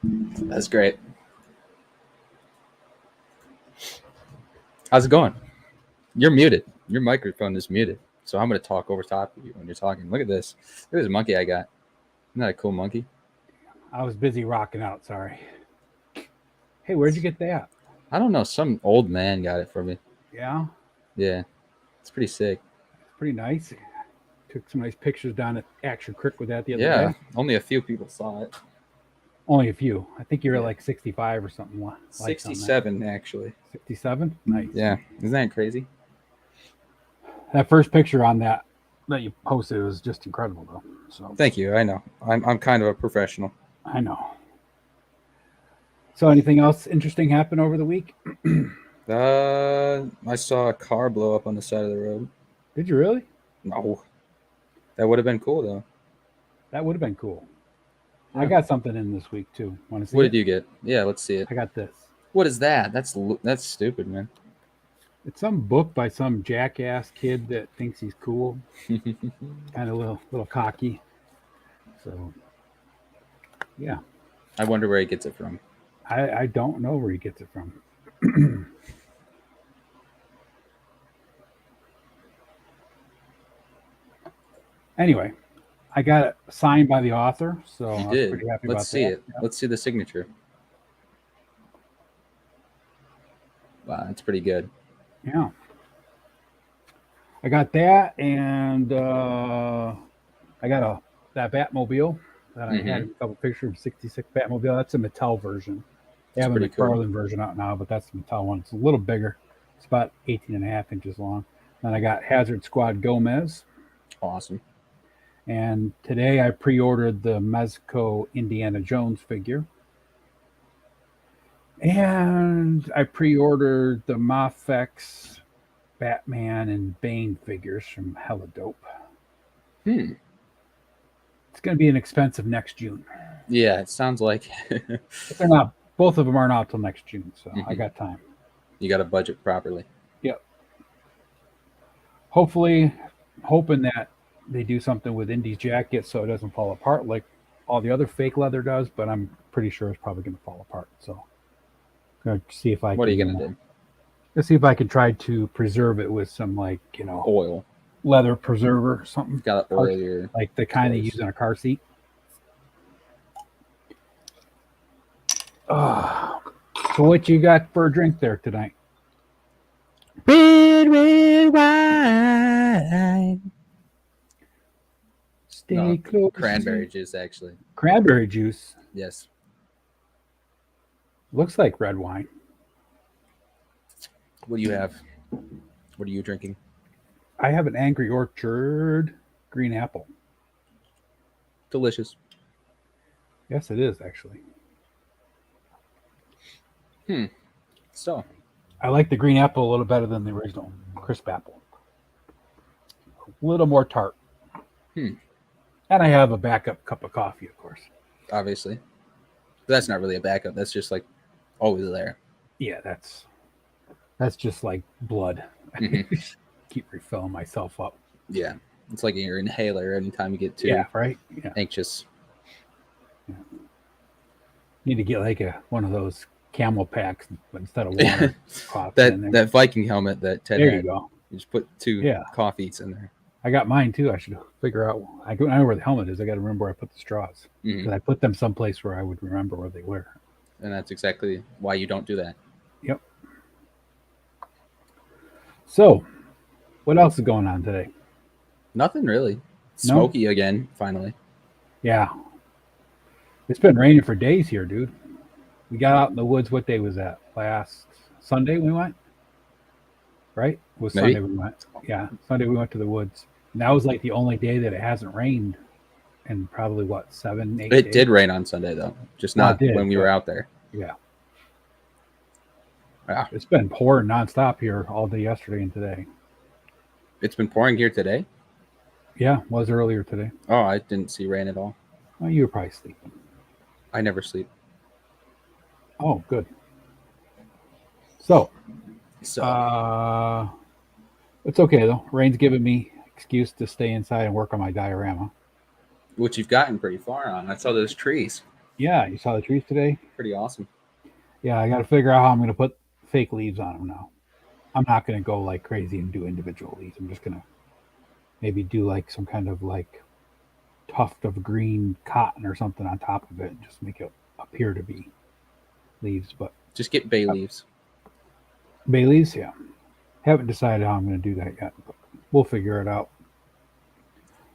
That's great. How's it going? You're muted. Your microphone is muted. So I'm going to talk over top of you when you're talking. Look at this. Look at this monkey I got. Isn't that a cool monkey? I was busy rocking out. Sorry. Hey, where'd you get that? I don't know. Some old man got it for me. Yeah, Yeah. It's pretty sick. it's pretty nice. Took some nice pictures down at Action Crick with that the other Yeah. day. Only a few people saw it. Only a few. I think you're Yeah. like 65 or something likes on that. 67, actually. 67? Nice. Yeah. Isn't that crazy? That first picture on that you posted was just incredible, though. So Thank you. I know. I'm kind of a professional. I know. So anything else interesting happen over the week? I saw a car blow up on the side of the road. Did you really? No. That would have been cool, though. That would have been cool. Yeah. I got something in this week too. Want to see What it? did you get? Yeah, let's see it. I got this. What is that? That's stupid, man. It's some book by some jackass kid that thinks he's cool, kind of little cocky. So, yeah, I wonder where he gets it from. I don't know where he gets it from. Anyway, I got it signed by the author, so You I was did. pretty happy Let's about see that. it. Let's see the signature. Wow, that's pretty good. Yeah, I got that, and I got that Batmobile that I had a couple pictures of '66 Batmobile. That's a Mattel version. They It's have a pretty cool. McFarlane version out now, but that's the Mattel one. It's a little bigger. It's about 18 and a half inches long. Then I got Hazard Squad Gomez. Awesome. And today I pre-ordered the Mezco Indiana Jones figure. And I pre-ordered the Mafex Batman and Bane figures from Hella Dope. Hmm. It's going to be an expensive next June. Yeah, it sounds like But they're not. Both of them aren't out till next June, so I got time. you got to budget properly. Yep. Hopefully, hoping that they do something with Indy's jacket so it doesn't fall apart like all the other fake leather does. But I'm pretty sure it's probably going to fall apart. So, gonna see if I. What are can, you gonna do? Let's see if I can try to preserve it with some Oil. leather preserver or something. Got to oil your like the kind they use in a car seat. So what you got for a drink there tonight? red wine. Stay close. Cranberry juice, actually. Cranberry juice. Yes. Looks like red wine. What do you have? What are you drinking? I have an Angry Orchard green apple. Delicious. Yes, it is actually. So, I like the green apple a little better than the original crisp apple. A little more tart. And I have a backup cup of coffee, of course. obviously. But that's not really a backup. That's just like always there. Yeah, that's just like blood. Keep refilling myself up. Yeah. It's like your inhaler anytime you get too right. anxious. Need to get like one of those camel packs instead of water. that Viking helmet that Ted there had. you go. You just put two coffees in there. I got mine too. I should figure out. I know where the helmet is. I got to remember where I put the straws. Because I put them someplace where I would remember where they were. And that's exactly why you don't do that. Yep. So, what else is going on today? Nothing really. Smoky again, finally. Yeah. It's been raining for days here, dude. We got out in the woods. What day was that? Last Sunday we went? Right? It was Maybe. Sunday we went. Yeah, Sunday we went to the woods. And that was like the only day that it hasn't rained in probably, 7, 8 days? It did rain on Sunday, though. Just not when we were out there. Yeah. Yeah. It's been pouring nonstop here all day yesterday and today. It's been pouring here today? Yeah, it was earlier today. Oh, I didn't see rain at all. Well, you were probably sleeping. I never sleep. Oh, good. So, it's okay, though. Rain's giving me excuse to stay inside and work on my diorama. Which you've gotten pretty far on. I saw those trees. Yeah, you saw the trees today? Pretty awesome. Yeah, I got to figure out how I'm going to put fake leaves on them now. I'm not going to go like crazy and do individual leaves. I'm just going to maybe do like some kind of like tuft of green cotton or something on top of it and just make it appear to be leaves. But Just get bay leaves. bay leaves, yeah. Haven't decided how I'm going to do that yet, but we'll figure it out.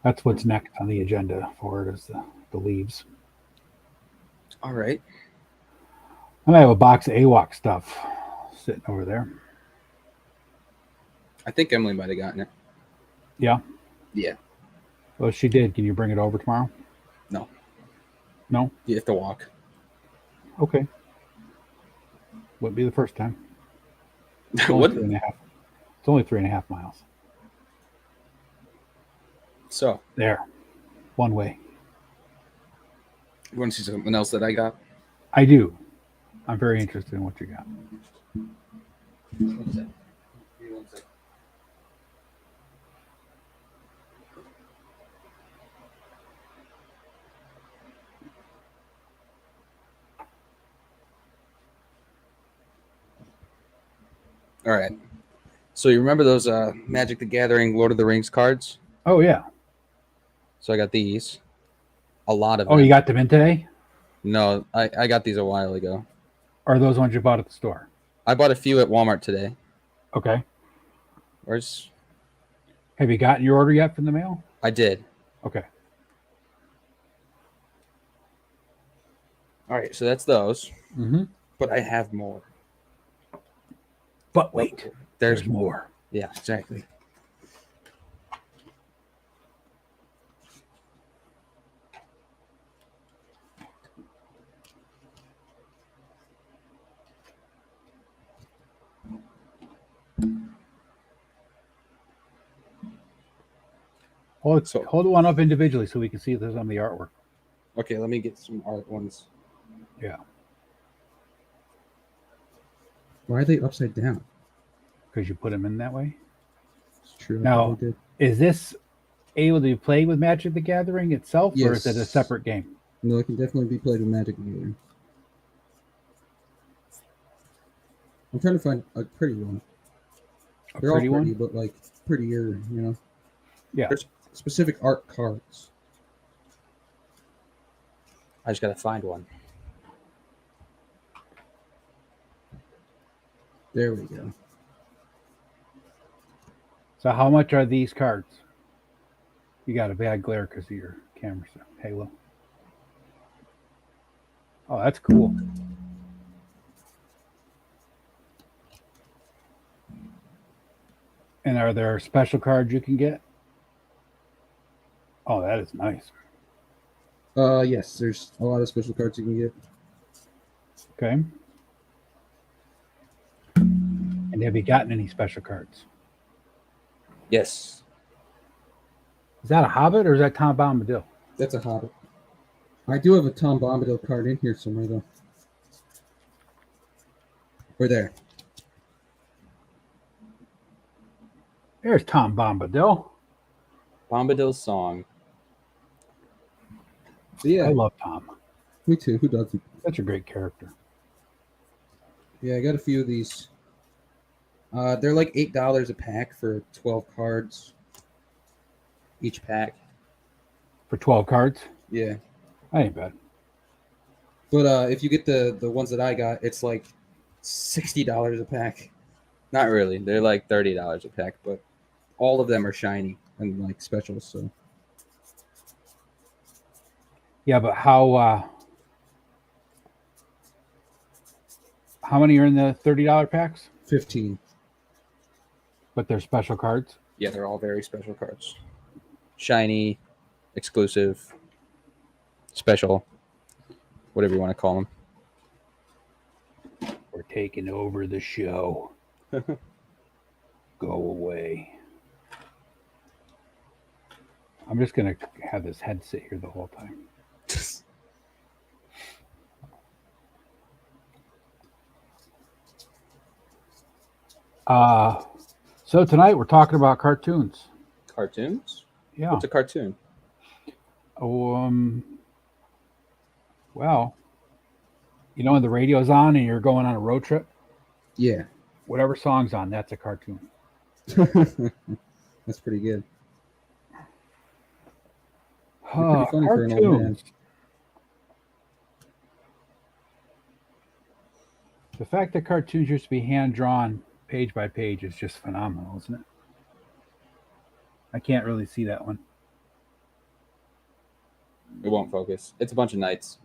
That's what's next on the agenda for it is the leaves. All right. And I have a box of AWOC stuff sitting over there. I think Emily might have gotten it. Yeah. Yeah. Well, she did. Can you bring it over tomorrow? No. No? You have to walk. Okay. Wouldn't be the first time. It's only What? 3.5. It's only 3.5 miles. So, There. One way. you want to see something else that I got? I do. I'm very interested in what you got. One sec. Give me 1 sec. All right. So you remember those Magic the Gathering Lord of the Rings cards? Oh, yeah. So I got these. A lot of Oh, them. you got them in today? No, I got these a while ago. Or are those ones you bought at the store? I bought a few at Walmart today. Okay. Where's... Have you gotten your order yet from the mail? I did. Okay. All right, so that's those. Mm-hmm. But I have more. But wait, There's more. Yeah, exactly. Hold one up individually so we can see if there's on the artwork. Okay, let me get some art ones. Yeah. Why are they upside down? Because you put them in that way. It's true. Now, is this able to be played with Magic the Gathering itself, or is it a Yes. separate game? No, it can definitely be played with Magic the Gathering. I'm trying to find a pretty one. They're all pretty, but like prettier, you know. Yeah. There's specific art cards. I just gotta find one. There we go. So how much are these cards? You got a bad glare because of your camera halo. Oh, that's cool. And are there special cards you can get? Oh, that is nice. Yes, there's a lot of special cards you can get. Okay. And have you gotten any special cards? Yes. Is that a Hobbit or is that Tom Bombadil? That's a Hobbit. I do have a Tom Bombadil card in here somewhere, though. Or there. There's Tom Bombadil. Bombadil's song. Yeah. I love Tom. Me too. Who doesn't? Such a great character. Yeah, I got a few of these. They're like $8 a pack for 12 cards. Each pack. For 12 cards? Yeah. That ain't bad. But if you get the ones that I got, it's like $60 a pack. Not really. They're like $30 a pack, but all of them are shiny and like special, so. Yeah, but how many are in the $30 packs? 15. But they're special cards? Yeah, they're all very special cards. Shiny, exclusive, special, whatever you want to call them. We're taking over the show. Go away. I'm just going to have this head sit here the whole time. So tonight we're talking about cartoons. Cartoons? Yeah. What's a cartoon? Oh, Well, when the radio's on and you're going on a road trip, Yeah. whatever song's on, that's a cartoon. That's pretty good. You're pretty funny for an old man. Cartoons. The fact that cartoons used to be hand drawn page by page is just phenomenal, isn't it? I can't really see that one. It won't focus. It's a bunch of knights,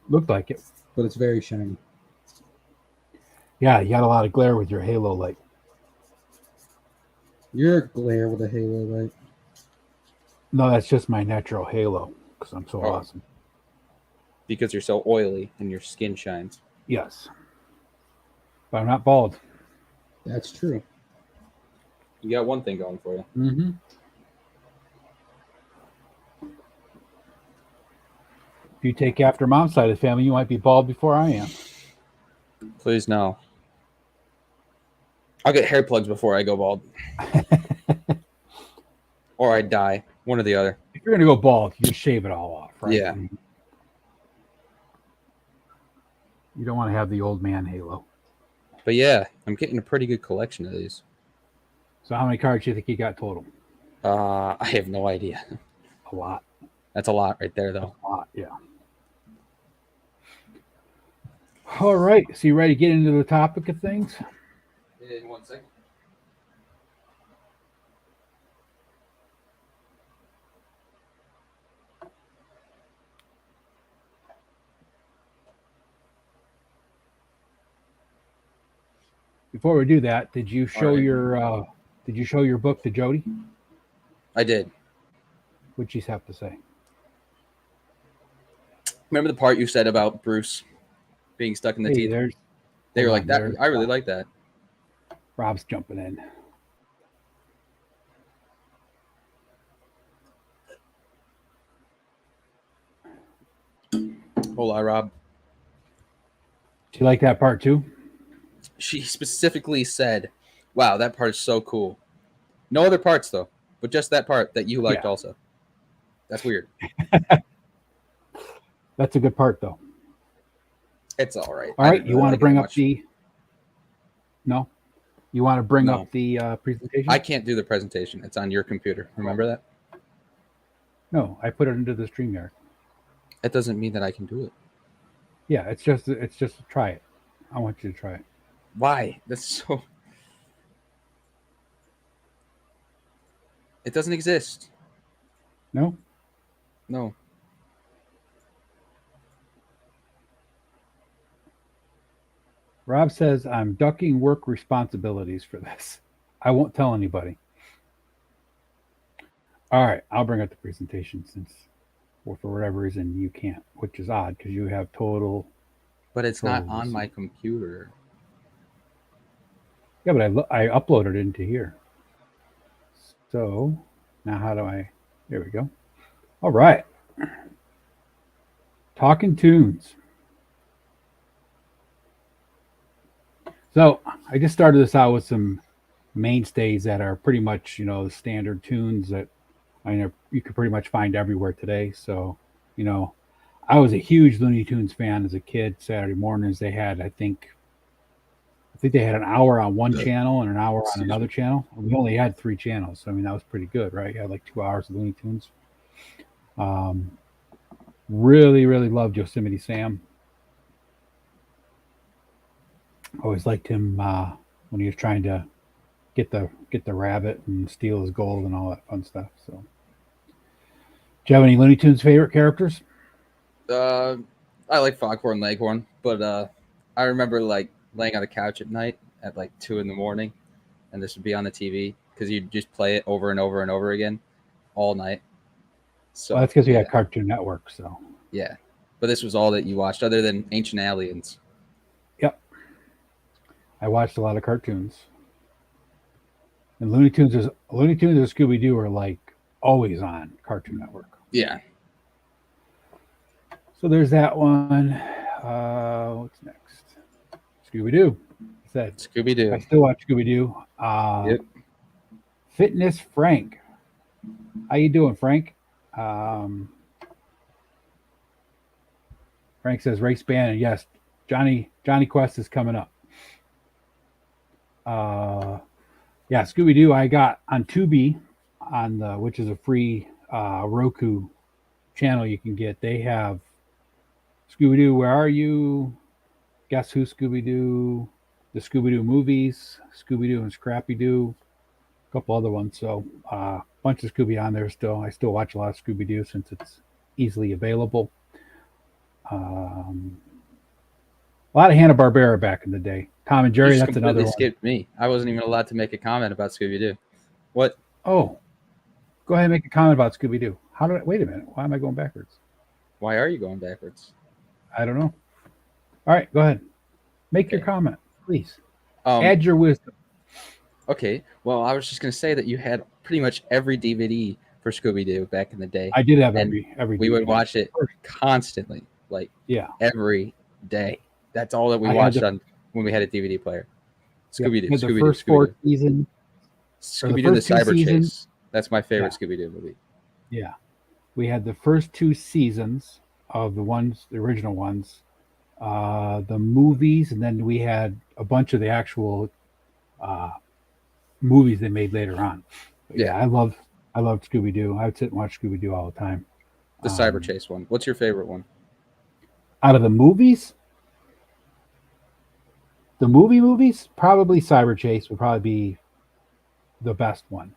Looked like it. but it's very shiny. Yeah, you got a lot of glare with your halo light. You're a glare with a halo light. No, that's just my natural halo because I'm so awesome. Because you're so oily and your skin shines. Yes. But I'm not bald. That's true. You got one thing going for you. Mm-hmm. If you take after mom's side of the family, you might be bald before I am. Please no. I'll get hair plugs before I go bald. Or I die. One or the other. If you're going to go bald, you just shave it all off, right? Yeah. You don't want to have the old man halo. But yeah, I'm getting a pretty good collection of these. So how many cards do you think you got total? I have no idea. A lot. That's a lot right there, though. A lot, yeah. All right. So you ready to get into the topic of things? In 1 second. Before we do that, did you show your book to Jody? I did. What'd she have to say? Remember the part you said about Bruce being stuck in the teeth? They were like, that. I really like that. Rob's jumping in. Hola, Rob. Do you like that part too? She specifically said, wow, that part is so cool. No other parts, though, but just that part that you liked also. That's weird. That's a good part, though. It's all right. All right, you want to bring up the... No? You want to bring up the presentation? I can't do the presentation. It's on your computer. Remember that? No, I put it into the StreamYard. That doesn't mean that I can do it. Yeah, it's just try it. I want you to try it. Why? That's so... It doesn't exist. No? No. Rob says, I'm ducking work responsibilities for this. I won't tell anybody. All right, I'll bring up the presentation since, or for whatever reason, you can't, which is odd because you have total... But it's not on my computer. Yeah, but I uploaded it into here. So now how do I... There we go. All right. Talkin Toons. So I just started this out with some mainstays that are pretty much, the standard tunes that you could pretty much find everywhere today. So, I was a huge Looney Tunes fan as a kid. Saturday mornings they had, I think they had an hour on one channel and an hour on another channel. We only had 3 channels. So, that was pretty good, right? You had like 2 hours of Looney Tunes. Really, really loved Yosemite Sam. Always liked him when he was trying to get the rabbit and steal his gold and all that fun stuff. So, do you have any Looney Tunes favorite characters? I like Foghorn Leghorn, but I remember like laying on the couch at night at like 2 a.m, and this would be on the TV because you'd just play it over and over and over again all night. So that's because we had Cartoon Network. So yeah, but this was all that you watched other than Ancient Aliens. Yep, I watched a lot of cartoons. And Looney Tunes and Scooby-Doo are like always on Cartoon Network. Yeah. So there's that one. What's next? Scooby-Doo. Said Scooby-Doo. I still watch Scooby-Doo. Yep. Fitness Frank. How you doing, Frank? Frank says race band, and yes, Johnny Quest is coming up. Yeah, Scooby Doo. I got on Tubi, which is a free Roku channel you can get. They have Scooby Doo. Where are you? Guess Who Scooby Doo? The Scooby Doo movies, Scooby Doo and Scrappy Doo, a couple other ones. So a bunch of Scooby on there still. I still watch a lot of Scooby Doo since it's easily available. A lot of Hanna-Barbera back in the day. Tom and Jerry, You just that's another completely one. skipped me. I wasn't even allowed to make a comment about Scooby Doo. What? Oh, go ahead and make a comment about Scooby Doo. Wait a minute. Why am I going backwards? Why are you going backwards? I don't know. All right, go ahead. Make your comment, please. Add your wisdom. Okay. Well, I was just going to say that you had pretty much every DVD for Scooby Doo back in the day. I did have and every we DVD. would watch it constantly, like every day. That's all that we watched on when we had a DVD player. Scooby Doo. The Scooby first Doo. four seasons. Scooby Doo: The Cyber Chase. That's my favorite Scooby Doo movie. Yeah, we had the first 2 seasons of the original ones, the movies, and then we had a bunch of the actual movies they made later on. But yeah, I loved Scooby Doo. I would sit and watch Scooby Doo all the time. The Cyber Chase one. What's your favorite one? Out of the movies? The movies, probably Cyber Chase would probably be the best one.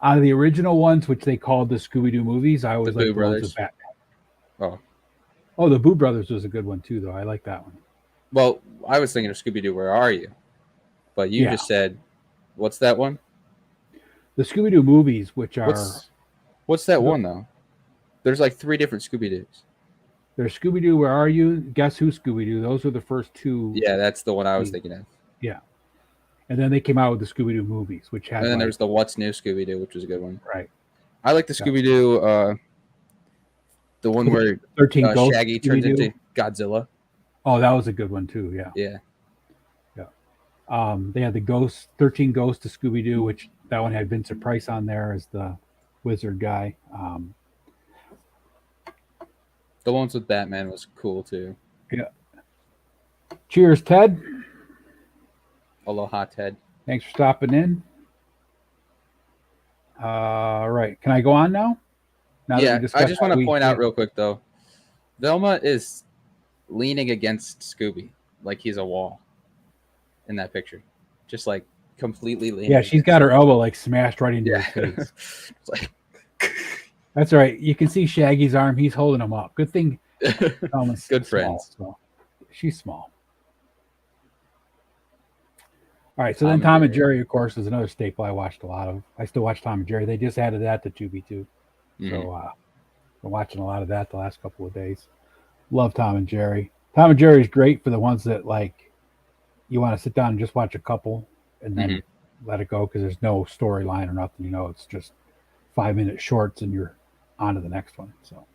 Out of the original ones, which they called the Scooby Doo movies, I always liked the ones with Batman. Oh, the Boo Brothers was a good one too, though. I like that one. Well, I was thinking of Scooby Doo, Where Are You? But you just said, what's that one? The Scooby Doo movies, which are... What's that one, though? There's like 3 different Scooby Doos. There's Scooby Doo, Where Are You? Guess Who Scooby Doo? Those are the first 2. Yeah, that's the one I was thinking of. Yeah. And then they came out with the Scooby Doo movies, which had... And then there's the What's New Scooby Doo, which was a good one. Right. I like the Scooby Doo, the one where 13 Shaggy turns into Godzilla. Oh, that was a good one too. Yeah. They had the 13 Ghosts to Scooby Doo, which that one had Vincent Price on there as the wizard guy. The ones with Batman was cool too. Yeah. Cheers, Ted. Aloha, Ted. Thanks for stopping in. All right. Can I go on now? I just want to point out real quick, though. Velma is leaning against Scooby like he's a wall in that picture. Just like completely leaning. Yeah, she's got her elbow like smashed right into his face. Like... That's all right. You can see Shaggy's arm. He's holding him up. Good thing. Velma's good friends. So she's small. All right. So then Tom and Jerry, of course, is another staple I watched a lot of. I still watch Tom and Jerry. They just added that to Tubi too. So I'm watching a lot of that the last couple of days. Love Tom and Jerry. Tom and Jerry is great for the ones that like you want to sit down and just watch a couple and then let it go because there's no storyline or nothing. You know, it's just 5-minute shorts and you're on to the next one. So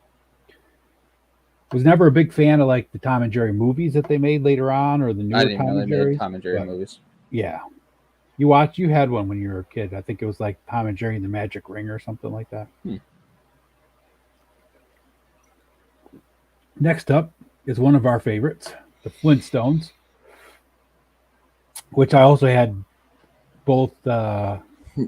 was never a big fan of like the Tom and Jerry movies that they made later on or the newer Tom and Jerry movies. Yeah. You had one when you were a kid. I think it was like Tom and Jerry and the Magic Ring or something like that. Next up is one of our favorites, the Flintstones, which I also had both.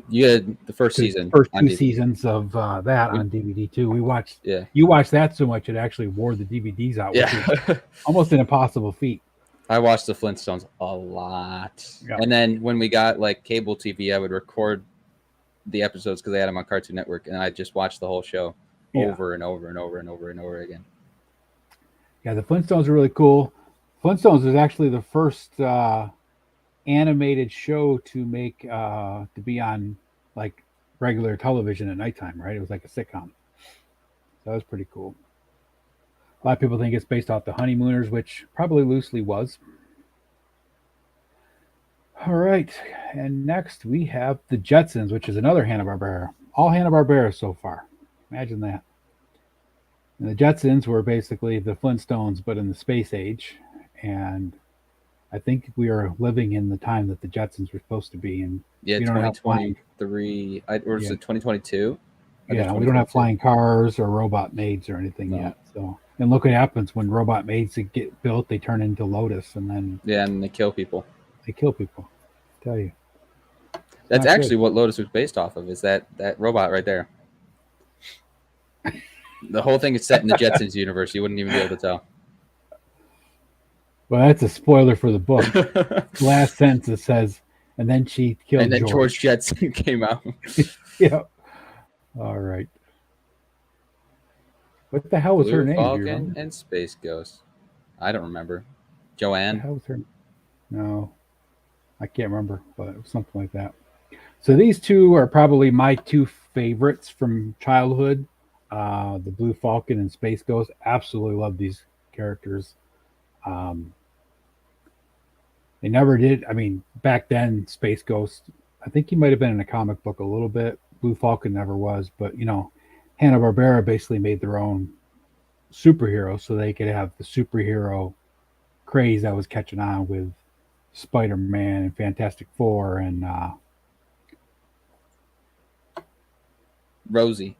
You had the first season, first 2 seasons of that on DVD too. We watched. Yeah, you watched that so much it actually wore the DVDs out. Yeah, almost an impossible feat. I watched the Flintstones a lot, and then when we got like cable TV, I would record the episodes because they had them on Cartoon Network, and I just watched the whole show over and over and over and over and over again. Yeah, the Flintstones are really cool. Flintstones was actually the first animated show to make to be on like regular television at nighttime, right? It was like a sitcom. That was pretty cool. A lot of people think it's based off the Honeymooners, which probably loosely was. All right, and next we have the Jetsons, which is another Hanna-Barbera. All Hanna-Barbera so far. Imagine that. And the Jetsons were basically the Flintstones, but in the space age. And I think we are living in the time that the Jetsons were supposed to be. And 2023, or is it 2022? Yeah, we don't have flying cars or robot maids or anything yet. So And look what happens when robot maids that get built, they turn into Lotus and then Yeah, and they kill people. they kill people. I tell you. It's That's not good. actually what Lotus was based off of. Is that robot right there? The whole thing is set in the Jetsons universe. You wouldn't even be able to tell. Well, that's a spoiler for the book. Last sentence it says, and then she killed And then George. George Jetson came out. Yeah. All right. What the hell was her Blue name? Do you Falcon remember? and Space Ghost. I don't remember. What the Joanne. hell was her? No, I can't remember, but it was something like that. So these two are probably my two favorites from childhood. The Blue Falcon and Space Ghost. Absolutely love these characters. Um, they never did. I mean, back then, Space Ghost. I think he might have been in a comic book a little bit. Blue Falcon never was, but Hanna Barbera basically made their own superhero, so they could have the superhero craze that was catching on with Spider Man and Fantastic Four and Rosie.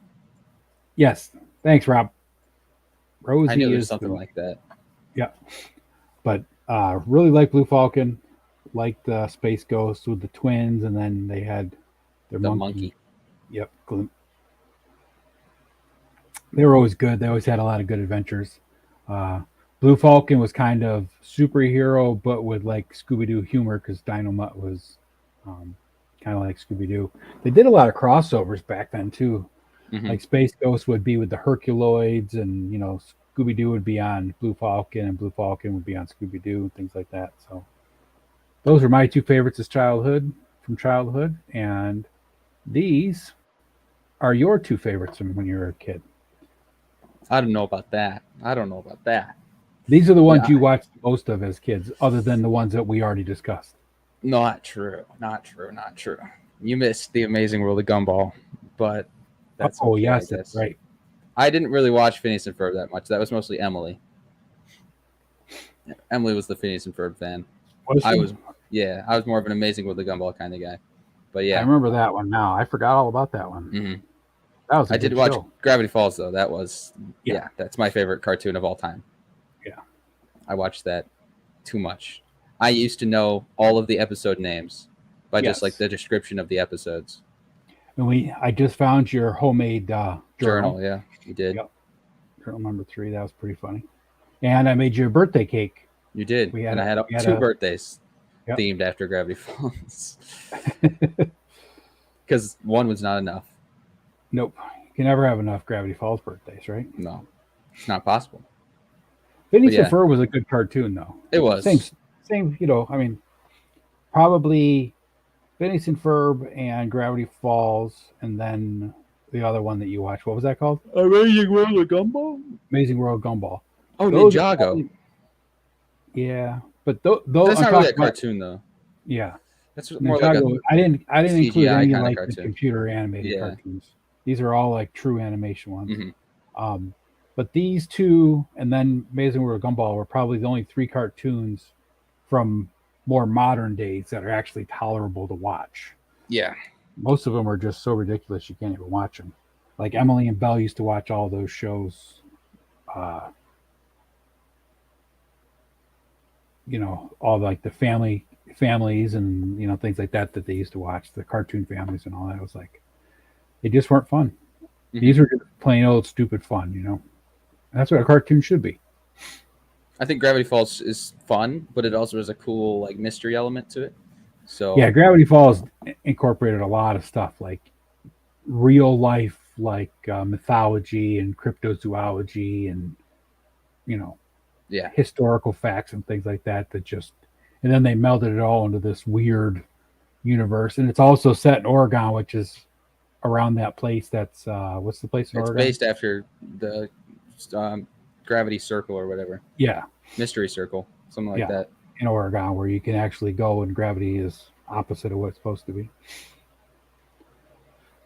yes, thanks, Rob. I knew Rosie there was is something the like that. yeah, but really like Blue Falcon, liked Space Ghost with the twins, and then they had their The monkey. monkey. Yep, they were always good. They always had a lot of good adventures. Uh, Blue Falcon was kind of superhero, but with like Scooby Doo humor because Dynamite was um, kind of like Scooby Doo. They did a lot of crossovers back then too. Hmm. Like Space Ghost would be with the Herculoids, and Scooby Doo would be on Blue Falcon, and Blue Falcon would be on Scooby Doo, and things like that. So those are my two favorites as childhood, and these are your two favorites from when you were a kid. I don't know about that. I don't know about that. These are the ones Yeah, you watched most of as kids, other than the ones that we already discussed. not true. Not true. Not true. You missed the Amazing World of Gumball, but that's Oh, okay, I yes, that's guess. right. I didn't really watch Phineas and Ferb that much. That was mostly Emily. Emily was the Phineas and Ferb fan. Was I she? was, yeah, I was more of an Amazing World of Gumball kind of guy. But I yeah, remember that one now. I forgot all about that one. hmm That was a I did good watch show. Gravity Falls though. That was, Yeah, yeah, that's my favorite cartoon of all time. yeah. I watched that too much. I used to know all of the episode names by just like Yes. the description of the episodes. And I just found your homemade Journal, journal. yeah, you did. Yep. Journal number 3. That was pretty funny. And I made you a birthday cake. You did. We had And I a had we had two a birthdays yep. themed after Gravity Falls because one was not enough. Nope. You can never have enough Gravity Falls birthdays, right? No, it's not possible. Phineas and Yeah, Ferb was a good cartoon though. it was. Same, I mean, probably Phineas and Ferb and Gravity Falls, and then the other one that you watched. What was that called? Amazing World of Gumball? Amazing World Gumball. Oh, Those are Ninjago. probably, yeah, but those That's I'm not really talking a about. cartoon though. Yeah, That's more like a Ninjago. I didn't include CGI any kind of like the cartoon. computer animated Yeah. cartoons. These are all like true animation ones. Hmm. Um, but these two, and then Amazing World of Gumball, were probably the only 3 cartoons from more modern days that are actually tolerable to watch. Yeah. Most of them are just so ridiculous you can't even watch them. Like Emily and Belle used to watch all those shows. Uh, all like the families and things like that they used to watch, the cartoon families and all that. It was like they just weren't fun. Mhm. These were just plain old stupid fun. And that's what a cartoon should be. I think Gravity Falls is fun, but it also has a cool like mystery element to it. So Yeah, Gravity Falls incorporated a lot of stuff like real life, like mythology and cryptozoology and you know yeah, historical facts and things like that. And then they melded it all into this weird universe. And it's also set in Oregon, which is around that place. That's what's the place in it's Oregon? based after the Gravity Circle or whatever, Yeah, Mystery Circle, something like yeah, that. in Oregon, where you can actually go and gravity is opposite of what it's supposed to be.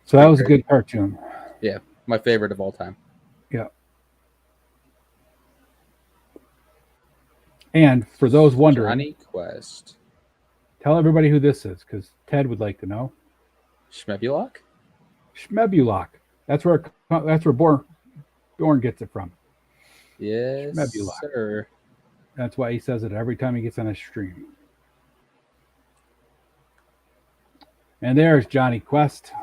So that Pretty was a crazy. good cartoon. Yeah, my favorite of all time. Yeah. And for those wondering, Johnny Quest, tell everybody who this is, because Ted would like to know. Schmebulok. Schmebulok. That's where Born gets it from. Yes, Schmebula. sir. That's why he says it every time he gets on a stream. And there's Johnny Quest,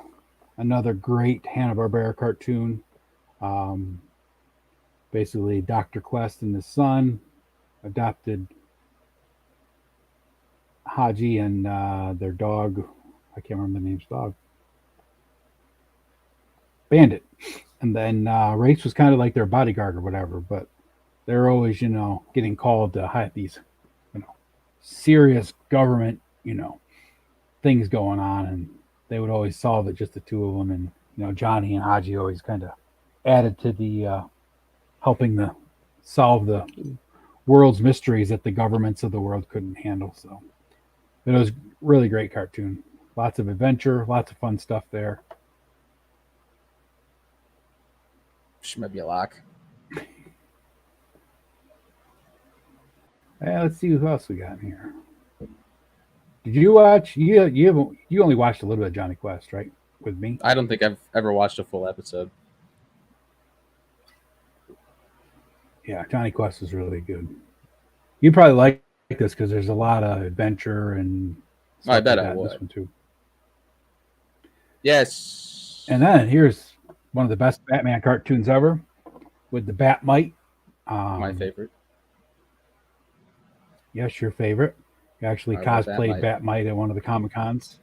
another great Hanna-Barbera cartoon. Um, Basically, Dr. Quest and his son adopted Haji and their dog. I can't remember the name's dog. Bandit. And then Race was kind of like their bodyguard or whatever, but they're always, getting called to hide these, serious government, things going on, and they would always solve it just the two of them. And Johnny and Haji always kind of added to the helping the solve the world's mysteries that the governments of the world couldn't handle. So it was really great cartoon. Lots of adventure, lots of fun stuff there. Schmebulak. Let's see who else we got in here. Did you watch? You only watched a little bit of Johnny Quest, right? With me. I don't think I've ever watched a full episode. Yeah, Johnny Quest is really good. You probably like this because there's a lot of adventure and. I bet like I would. This one too. Yes. And then here's one of the best Batman cartoons ever, with the Batmite. My favorite. Yes, your favorite. You actually cosplayed Batmite at one of the Comic Cons.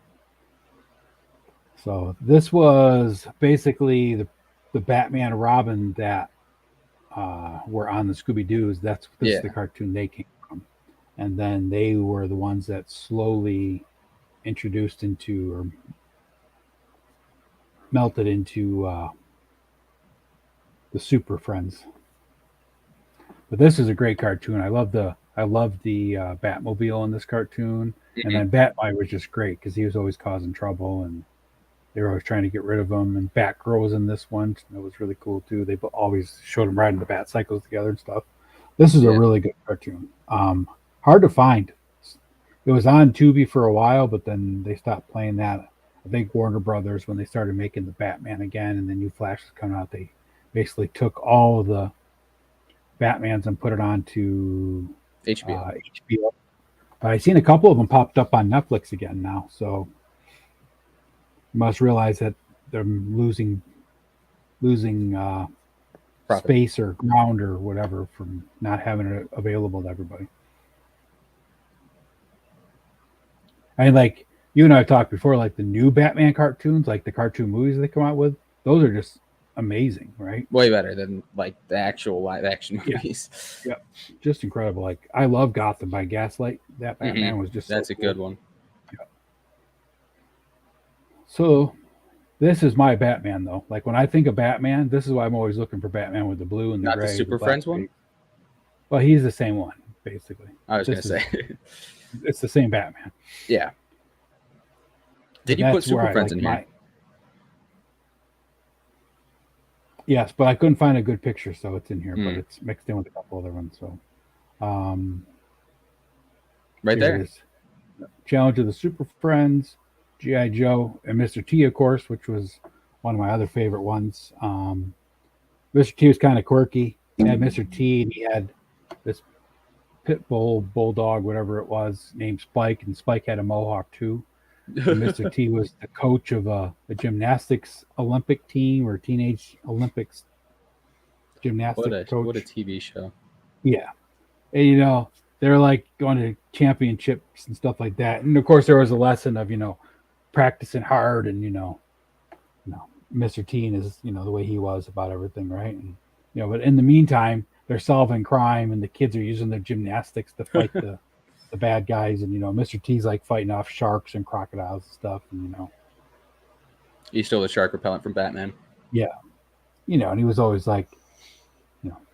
So this was basically the Batman and Robin that were on the Scooby Doo's. This is the cartoon they came from, and then they were the ones that slowly introduced into or melted into the Super Friends. But this is a great cartoon. I love the Batmobile in this cartoon, and then Batmite was just great because he was always causing trouble, and they were always trying to get rid of him. And Batgirl was in this one. That was really cool too. They always showed them riding the bat cycles together and stuff. This is a really good cartoon. Hard to find. It was on Tubi for a while, but then they stopped playing that. I think Warner Brothers, when they started making the Batman again and the new Flash was coming out, they basically took all of the Batmans and put it onto HBO. But I've seen a couple of them popped up on Netflix again now. So you must realize that they're losing space or ground or whatever from not having it available to everybody. I mean, like you and I have talked before, like the new Batman cartoons, like the cartoon movies they come out with, those are just amazing, right? Way better than like the actual live action movies. Yeah, just incredible. Like I love Gotham by Gaslight. That Batman was just that's a good one. Yeah. So this is my Batman though. Like when I think of Batman, this is why I'm always looking for Batman with the blue and the not gray. The Super Friends one? Well, he's the same one, basically. I was gonna say it's the same Batman. Yeah. Did you put Super Friends in here? Yes, but I couldn't find a good picture, so it's in here. But it's mixed in with a couple other ones. So, right there, is Challenge of the Super Friends, G.I. Joe, and Mr. T, of course, which was one of my other favorite ones. Mr. T was kind of quirky. He had Mr. T, and he had this pit bull, bulldog, whatever it was, named Spike, and Spike had a mohawk too. And Mr. T was the coach of a gymnastics Olympic team or teenage Olympics gymnastics coach. What a TV show. Yeah. And, they're like going to championships and stuff like that. And of course there was a lesson of, practicing hard and, Mr. T and his, the way he was about everything. Right. And, but in the meantime, they're solving crime and the kids are using their gymnastics to fight the bad guys, and Mr. T's like fighting off sharks and crocodiles and stuff, and he stole the shark repellent from Batman. Yeah, and he was always like,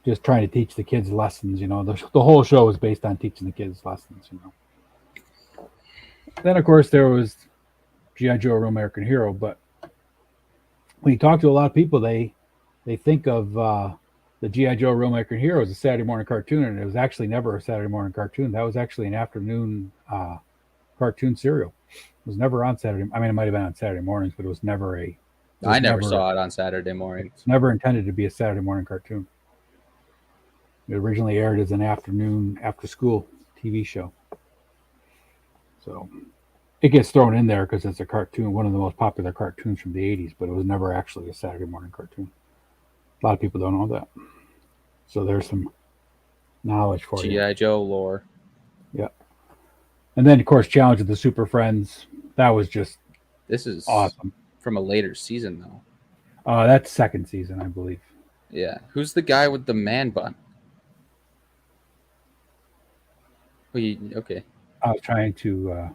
just trying to teach the kids lessons. The whole show was based on teaching the kids lessons. Then of course there was G.I. Joe, Real American Hero, but when you talk to a lot of people, they think of the G.I. Joe Real American Hero is a Saturday morning cartoon, and it was actually never a Saturday morning cartoon. That was actually an afternoon cartoon serial. It was never on Saturday. I mean, it might have been on Saturday mornings, but it was never a... I never saw it on Saturday morning. It's never intended to be a Saturday morning cartoon. It originally aired as an afternoon after school TV show. So it gets thrown in there because it's a cartoon, one of the most popular cartoons from the 80s, but it was never actually a Saturday morning cartoon. A lot of people don't know that. So there's some knowledge for you. G.I. Joe lore. Yeah. And then, of course, Challenge of the Super Friends. That was just This is awesome. from a later season, though. That's second season, I believe. Yeah. Who's the guy with the man bun? Okay. I was trying to.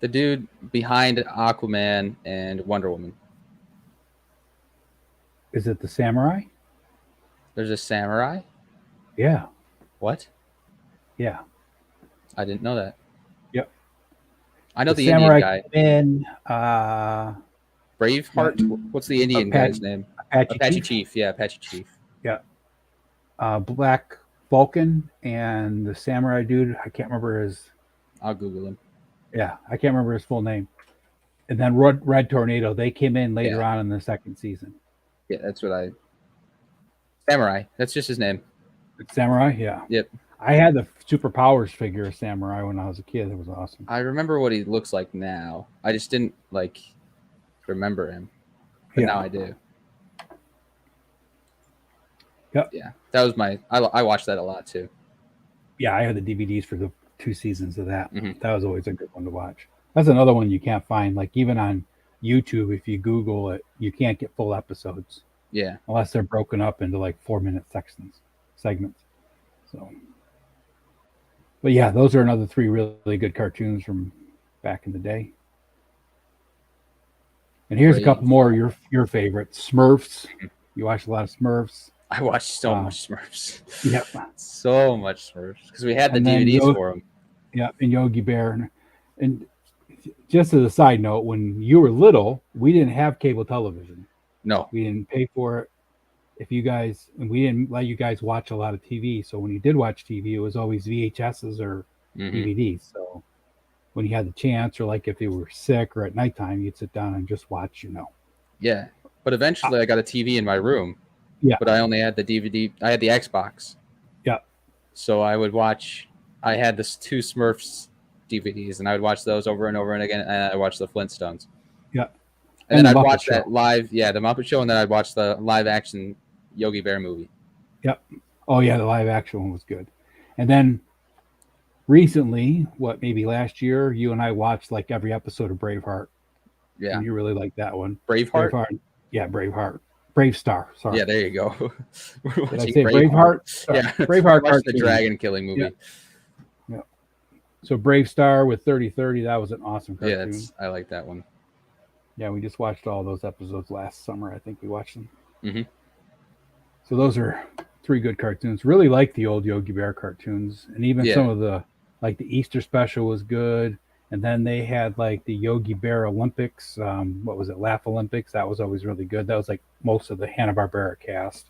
The dude behind Aquaman and Wonder Woman. Is it the samurai? There's a samurai? Yeah. What? Yeah. I didn't know that. Yep. I know the samurai Indian guy. In Braveheart? What's the Indian guy's name? Apache Chief. Yeah, Apache Chief. Yeah. Black Vulcan and the samurai dude. I can't remember his. I'll Google him. Yeah, I can't remember his full name. And then Red Tornado. They came in later on in the second season. Yeah, that's what Samurai. That's just his name. Samurai. Yeah. Yep. I had the superpowers figure of Samurai when I was a kid. It was awesome. I remember what he looks like now. I just didn't remember him, but now I do. Yep. Yeah, that was I watched that a lot too. Yeah, I had the DVDs for the 2 seasons of that. Mm-hmm. That was always a good one to watch. That's another one you can't find. Like even on YouTube, if you Google it, you can't get full episodes. Yeah. Unless they're broken up into like 4-minute segments. So. But yeah, those are another 3 really good cartoons from back in the day. And here's a couple more your favorites. Smurfs. You watched a lot of Smurfs. I watched so much Smurfs. Yep. So much Smurfs because we had the DVDs for them. Yeah, and Yogi Bear. And just as a side note, when you were little, we didn't have cable television. No. We didn't pay for it. We didn't let you guys watch a lot of TV. So when you did watch TV, it was always VHSs or DVDs. So when you had the chance, or like if you were sick or at nighttime, you'd sit down and just watch, Yeah. But eventually I got a TV in my room. Yeah. But I only had the DVD. I had the Xbox. Yeah. So I had this 2 Smurfs DVDs, and I would watch those over and over and again, and I watched the Flintstones. Yeah. And then I'd watch that live, the Muppet Show, and then I'd watch the live action Yogi Bear movie. Yep. Oh yeah, the live action one was good. And then recently, maybe last year, you and I watched like every episode of Braveheart. Yeah. And you really liked that one. Braveheart? Yeah, Braveheart. Brave Star. Sorry. Yeah, there you go. Did I say Braveheart? Yeah. Braveheart. Watch the dragon killing movie. Yeah. So Brave Star with 3030, that was an awesome cartoon. Yeah, I like that one. Yeah, we just watched all those episodes last summer. I think we watched them. Mm-hmm. So those are 3 good cartoons. Really like the old Yogi Bear cartoons, and even some of the the Easter special was good. And then they had like the Yogi Bear Olympics. What was it? Laugh Olympics. That was always really good. That was like most of the Hanna-Barbera cast.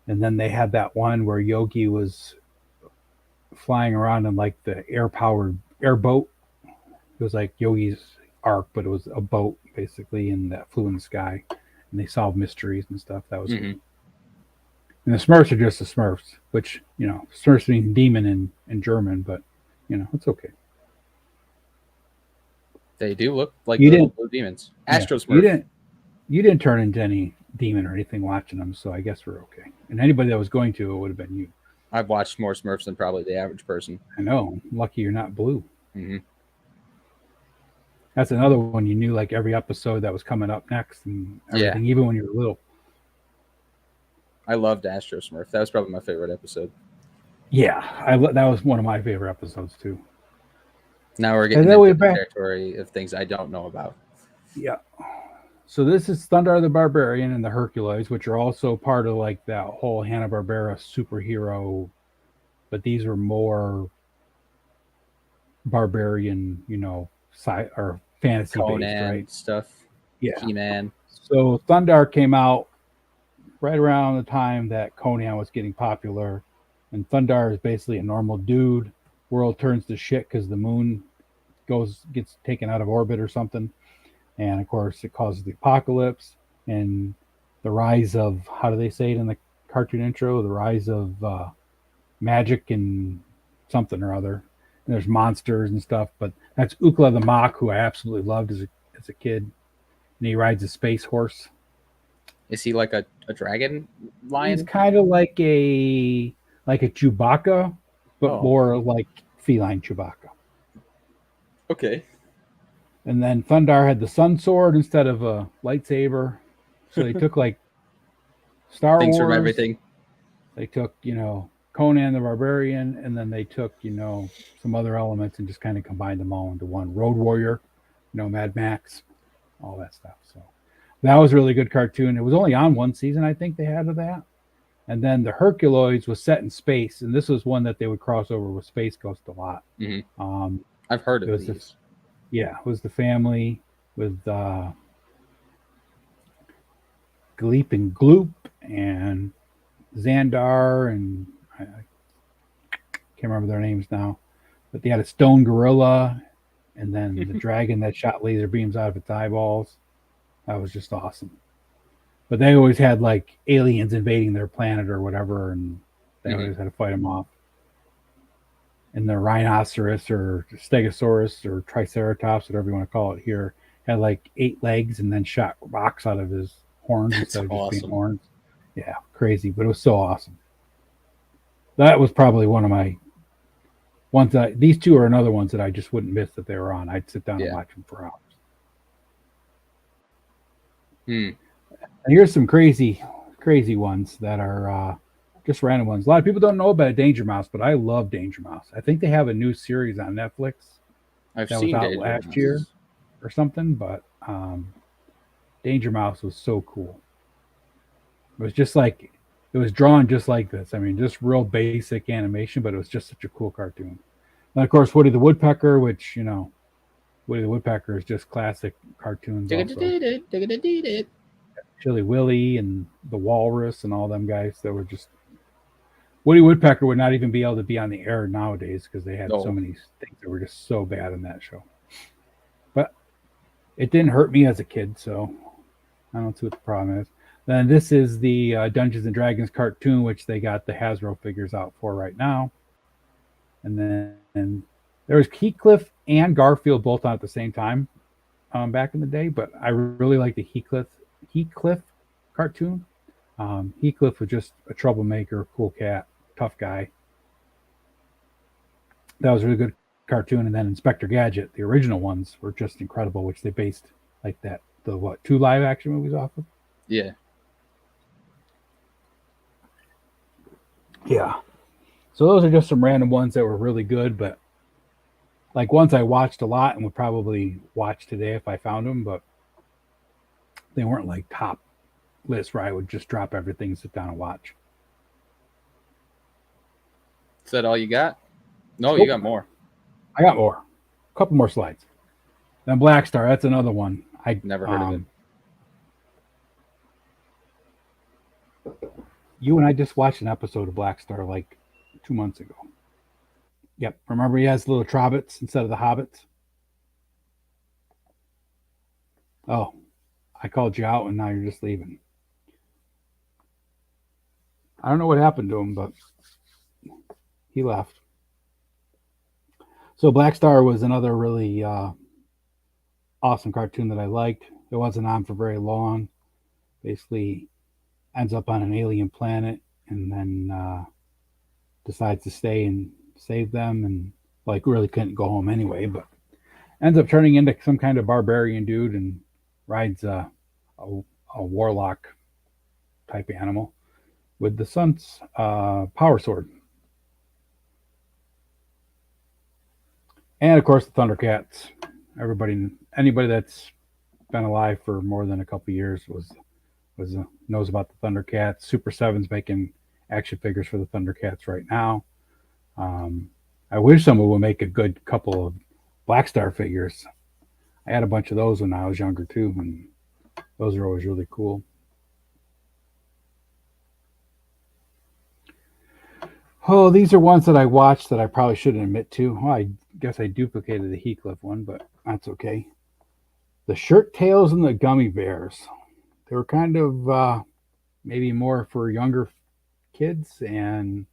And then they had that one where Yogi was flying around in like the air-powered airboat. It was like Yogi's Ark, but it was a boat basically, and that flew in the sky. And they solved mysteries and stuff. That was good. And the Smurfs are just the Smurfs, which, Smurfs mean demon in German, but, it's okay. They do look like little blue demons. Astro Smurf. You didn't turn into any demon or anything watching them, so I guess we're okay. And anybody that was going to, it would have been you. I've watched more Smurfs than probably the average person. I know. Lucky you're not blue. Mm-hmm. That's another one you knew like every episode that was coming up next and everything, even when you were little. I loved Astro Smurf. That was probably my favorite episode. Yeah, that was one of my favorite episodes too. Now we're getting into the territory of things I don't know about. Yeah. So this is Thundar the Barbarian and the Herculoids, which are also part of like that whole Hanna-Barbera superhero, but these are more barbarian, or fantasy Conan based, right? Stuff. Yeah. He-Man. So Thundar came out right around the time that Conan was getting popular, and Thundar is basically a normal dude. World turns to shit because the moon gets taken out of orbit or something, and of course it causes the apocalypse and the rise of, how do they say it in the cartoon intro, The Rise of Magic and something or other. And there's monsters and stuff, but that's Ukla the Mock, who I absolutely loved as a kid. And he rides a space horse. Is he like a dragon He's lion? kind of like a Chewbacca, but Oh, more like feline Chewbacca. okay. And then Thundar had the Sun Sword instead of a lightsaber. So they took like Star Things from Wars. everything. They took, Conan the Barbarian, and then they took, some other elements and just kind of combined them all into one. Road Warrior, Mad Max, all that stuff. So that was a really good cartoon. It was only on one season, I think they had of that. And then the Herculoids was set in space, and this was one that they would cross over with Space Ghost a lot. Mm-hmm. I've heard of these. It was the family with Gleep and Gloop and Xandar, and I can't remember their names now, but they had a stone gorilla, and then the dragon that shot laser beams out of its eyeballs. That was just awesome. But they always had like aliens invading their planet or whatever, and they always had to fight them off. And the rhinoceros or stegosaurus or triceratops, whatever you want to call it here, had like 8 legs and then shot rocks out of his horns instead of just being horns. Yeah, crazy, but it was so awesome. That was probably one of my ones that these two are another ones that I just wouldn't miss if they were on. I'd sit down and watch them for hours. And here's some crazy ones that are just random ones. A lot of people don't know about Danger Mouse, but I love Danger Mouse. I think they have a new series on Netflix I've seen was out Danger last Mouse. year or something, but Danger Mouse was so cool. It was just like it was drawn just like this. I mean, just real basic animation, but it was just such a cool cartoon. And of course, Woody the Woodpecker, which Woody the Woodpecker is just classic cartoons. Chili Willy and the Walrus and all them guys that were just Woody Woodpecker would not even be able to be on the air nowadays because they had so many things that were just so bad in that show. But it didn't hurt me as a kid, so I don't see what the problem is. Then this is the Dungeons and Dragons cartoon, which they got the Hasbro figures out for right now. And then there was Heathcliff and Garfield both on at the same time back in the day, but I really like the Heathcliff cartoon. Heathcliff was just a troublemaker, cool cat, tough guy. That was a really good cartoon. And then Inspector Gadget, the original ones were just incredible, which they based like that the 2 live action movies off of. Yeah. So those are just some random ones that were really good, but like ones I watched a lot and would probably watch today if I found them, but they weren't like top list where I would just drop everything, sit down and watch. Is that all you got? No, you got more. I got more. A couple more slides. Then Black Star, that's another one. I never heard of it. You and I just watched an episode of Black Star like 2 months ago. Yep. Remember he has little Trobbits instead of the Hobbits? Oh, I called you out and now you're just leaving. I don't know what happened to him, but he left. So Black Star was another really awesome cartoon that I liked. It wasn't on for very long. Basically ends up on an alien planet and then decides to stay and save them, and like really couldn't go home anyway, but ends up turning into some kind of barbarian dude and rides a warlock type animal with the sun's power sword. And of course the Thundercats. Anybody that's been alive for more than a couple years knows about the Thundercats. Super 7's making action figures for the Thundercats right now. I wish someone would make a good couple of Black Star figures. I had a bunch of those when I was younger too, and those are always really cool. Oh, these are ones that I watched that I probably shouldn't admit to. Well, I guess I duplicated the Heathcliff one, but that's okay. The Shirt Tails and the Gummy Bears. They were kind of maybe more for younger kids, and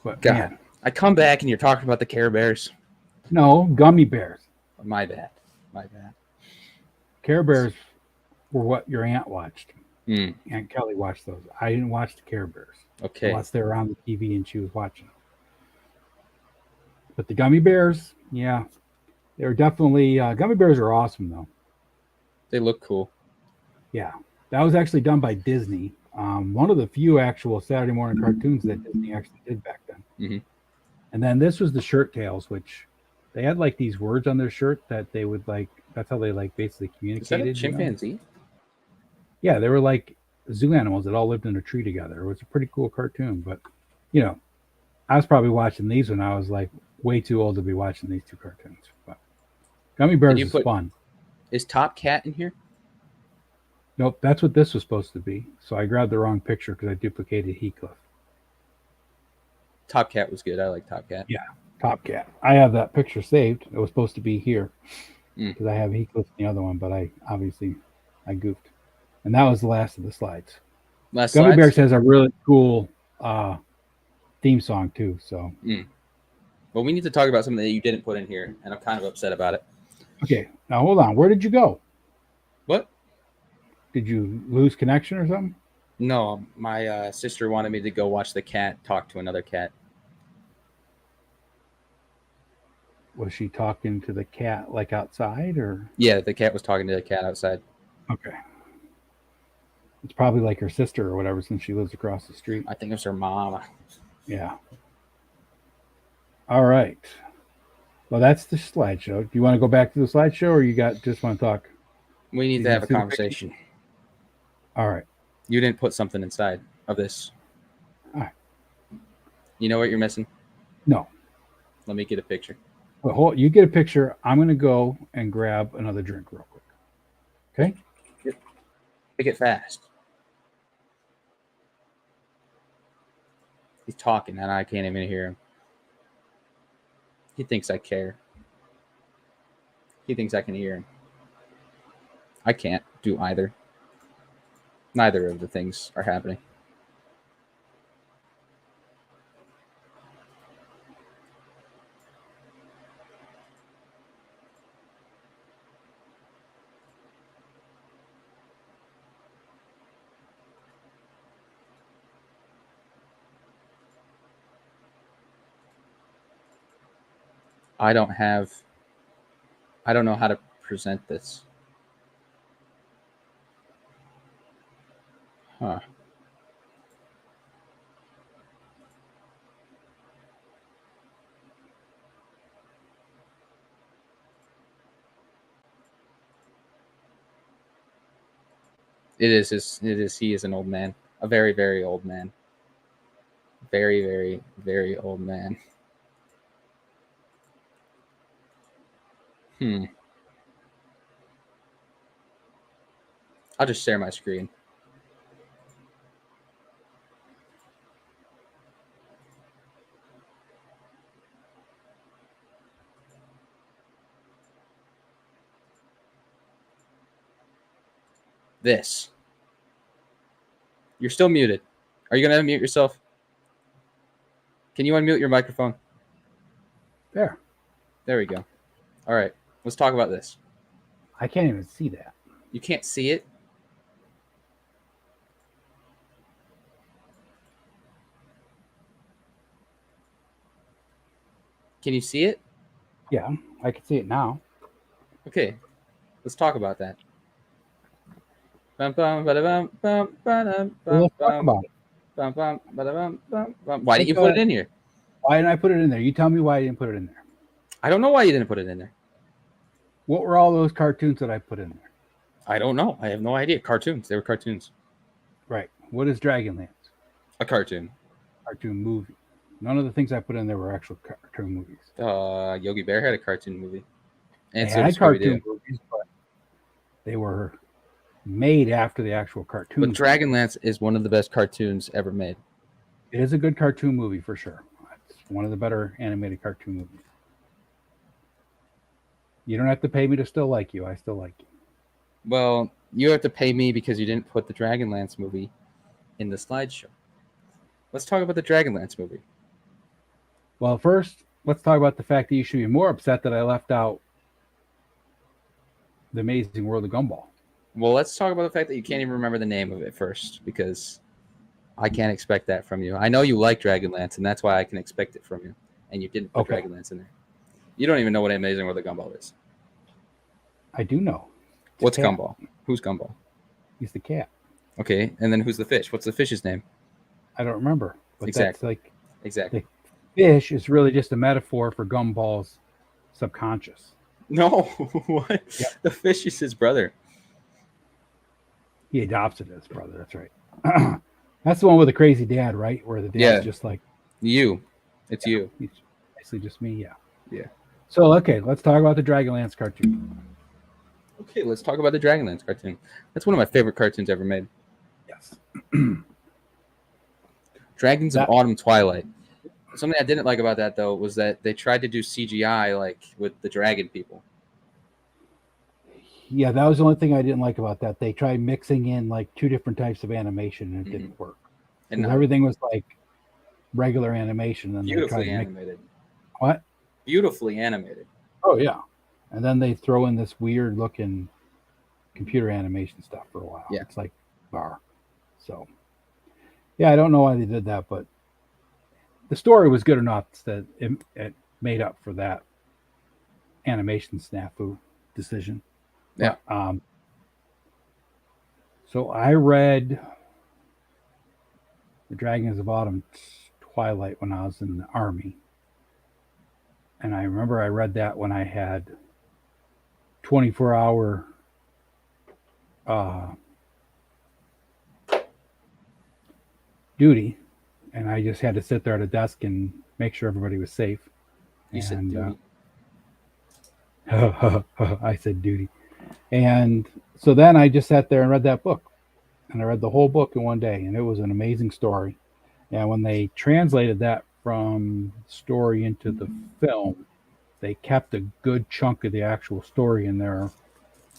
but God, man, I come back and you're talking about the Care Bears. no gummy bears. My bad. My bad. Care Bears were what your aunt watched. Hmm. Aunt Kelly watched those. I didn't watch the Care Bears Okay. unless they were on the TV and she was watching them. But the gummy bears, yeah, they were definitely gummy bears are awesome though. They look cool. Yeah, that was actually done by Disney. One of the few actual Saturday morning cartoons that Disney actually did back then. Mm-hmm. And then this was the Shirt Tails, which they had like these words on their shirt that they would like. That's how they like basically Is that a communicated. You know? chimpanzee? Yeah, they were like zoo animals that all lived in a tree together. It was a pretty cool cartoon, but you know, I was probably watching these when I was like way too old to be watching these two cartoons. But Gummy Bears is fun. Is Top Cat in here? Nope, that's what this was supposed to be. So I grabbed the wrong picture because I duplicated Heathcliff. Top Cat was good. I like Top Cat. Yeah, Top Cat. I have that picture saved. It was supposed to be here because I have Heathcliff in the other one, but I goofed. And that was the last of the slides. Gummy Bears has a really cool theme song too. So, well, we need to talk about something that you didn't put in here, and I'm kind of upset about it. Okay, now hold on. Where did you go? What? Did you lose connection or something? No, my sister wanted me to go watch the cat talk to another cat. Was she talking to the cat like outside or? Yeah, the cat was talking to the cat outside. Okay. It's probably like her sister or whatever since she lives across the street. I think it's her mama. Yeah. All right. Well, that's the slideshow. Do you want to go back to the slideshow or just want to talk? We need to have a conversation. All right. You didn't put something inside of this. All right. You know what you're missing? No. Let me get a picture. Well, you get a picture. I'm going to go and grab another drink real quick. Okay? Make it fast. He's talking and I can't even hear him. He thinks I care. He thinks I can hear him. I can't do either. Neither of the things are happening. I don't know how to present this. Huh. He is an old man. A very, very old man. Very, very, very old man. I'll just share my screen. This. You're still muted. Are you going to unmute yourself? Can you unmute your microphone? There we go. All right. Let's talk about this. I can't even see that. You can't see it? Can you see it? Yeah, I can see it now. Okay. Let's talk about that. Let's talk about it. Why didn't you put it in here? Why didn't I put it in there? You tell me why I didn't put it in there. I don't know why you didn't put it in there. What were all those cartoons that I put in there? I don't know. I have no idea. Cartoons. They were cartoons. Right. What is Dragonlance? A cartoon. Cartoon movie. None of the things I put in there were actual cartoon movies. Yogi Bear had a cartoon movie. And they had cartoon movies, but they were made after the actual cartoon. But Dragonlance is one of the best cartoons ever made. It is a good cartoon movie for sure. It's one of the better animated cartoon movies. You don't have to pay me to still like you. I still like you. Well, you have to pay me because you didn't put the Dragonlance movie in the slideshow. Let's talk about the Dragonlance movie. Well, first, let's talk about the fact that you should be more upset that I left out The Amazing World of Gumball. Well, let's talk about the fact that you can't even remember the name of it first, because I can't expect that from you. I know you like Dragonlance, and that's why I can expect it from you. And you didn't put Dragonlance in there. You don't even know what Amazing World of Gumball is. I do know. What's Gumball? Who's Gumball? He's the cat. Okay, and then who's the fish? What's the fish's name? I don't remember. But exactly. The fish is really just a metaphor for Gumball's subconscious. No, what? Yep. The fish is his brother. He adopted his brother. That's right. That's the one with the crazy dad, right? Where the dad's just like you. It's you. He's basically just me. Yeah. Yeah. So okay, let's talk about the Dragonlance cartoon. Okay, let's talk about the Dragonlance cartoon. That's one of my favorite cartoons ever made. Yes. Dragons of Autumn Twilight. Something I didn't like about that, though, was that they tried to do CGI like with the dragon people. Yeah, that was the only thing I didn't like about that. They tried mixing in like two different types of animation, and it didn't work. And everything was like regular animation. And beautifully animated. What? Beautifully animated. Oh yeah, and then they throw in this weird looking computer animation stuff for a while. Yeah, it's like bar. So yeah, I don't know why they did that, but the story was good enough that it made up for that animation snafu decision. Yeah. So I read The Dragons of Autumn Twilight when I was in the Army. And I remember I read that when I had 24-hour duty. And I just had to sit there at a desk and make sure everybody was safe. You said duty. I said duty. And so then I just sat there and read that book. And I read the whole book in one day. And it was an amazing story. And when they translated that from story into the film, they kept a good chunk of the actual story in there,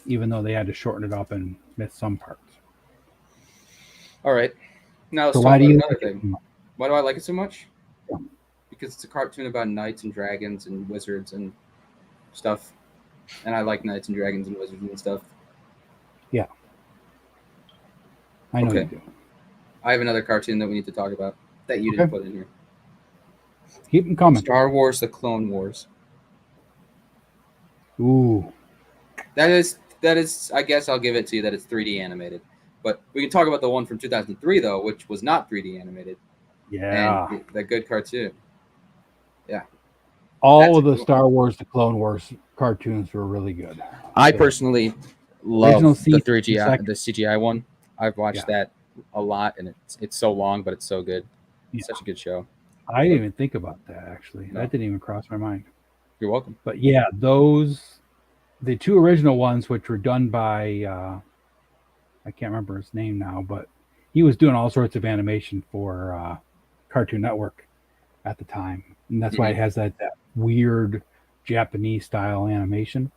even though they had to shorten it up and miss some parts. All right. Now let's talk about another thing. Why do I like it so much? Yeah. Because it's a cartoon about knights and dragons and wizards and stuff. And I like knights and dragons and wizards and stuff. Yeah. I know you do. I have another cartoon that we need to talk about that you didn't put in here. Keep them coming. Star Wars: The Clone Wars. Ooh. That is. I guess I'll give it to you that it's 3D animated. But we can talk about the one from 2003 though, which was not 3D animated. Yeah. And the good cartoon. Yeah. All of the Star Wars: The Clone Wars cartoons were really good. I personally love the 3G, the CGI one. I've watched that a lot, and it's so long, but it's so good. It's such a good show. I didn't even think about that, actually. No. That didn't even cross my mind. You're welcome. But yeah, the two original ones, which were done by, I can't remember his name now, but he was doing all sorts of animation for Cartoon Network at the time. And that's why it has that weird Japanese style animation.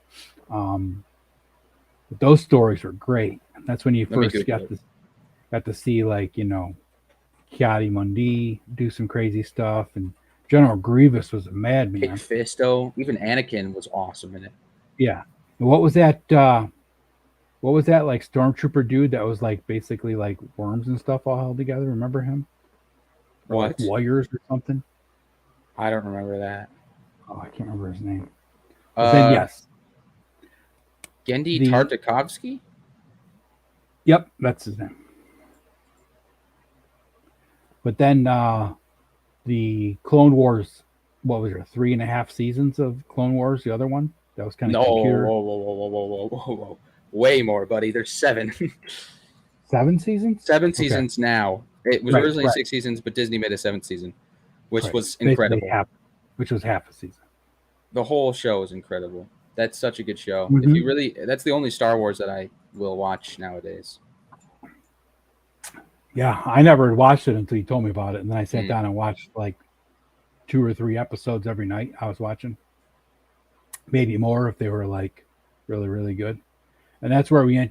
But those stories were great. That's when you first got to see, like, you know, Kiadi Mundi do some crazy stuff, and General Grievous was a madman. Big Fisto, even Anakin was awesome in it. Yeah. And what was that? What was that, like, stormtrooper dude that was like basically like worms and stuff all held together? Remember him? Or what? Like wires or something? I don't remember that. Oh, I can't remember his name. But then yes, Gendy Tartakovsky. Yep, that's his name. But then the Clone Wars, what was there, 3.5 seasons of Clone Wars? The other one that was kind of computer. Whoa. Way more, buddy. There's 7. 7 seasons? 7 seasons now. It was originally 6 seasons, but Disney made a 7th season, which was incredible. Which was half a season. The whole show is incredible. That's such a good show. If you really, that's the only Star Wars that I will watch nowadays. Yeah, I never watched it until you told me about it, and then I sat down and watched like 2 or 3 episodes every night. I was watching, maybe more if they were like really, really good. And that's where we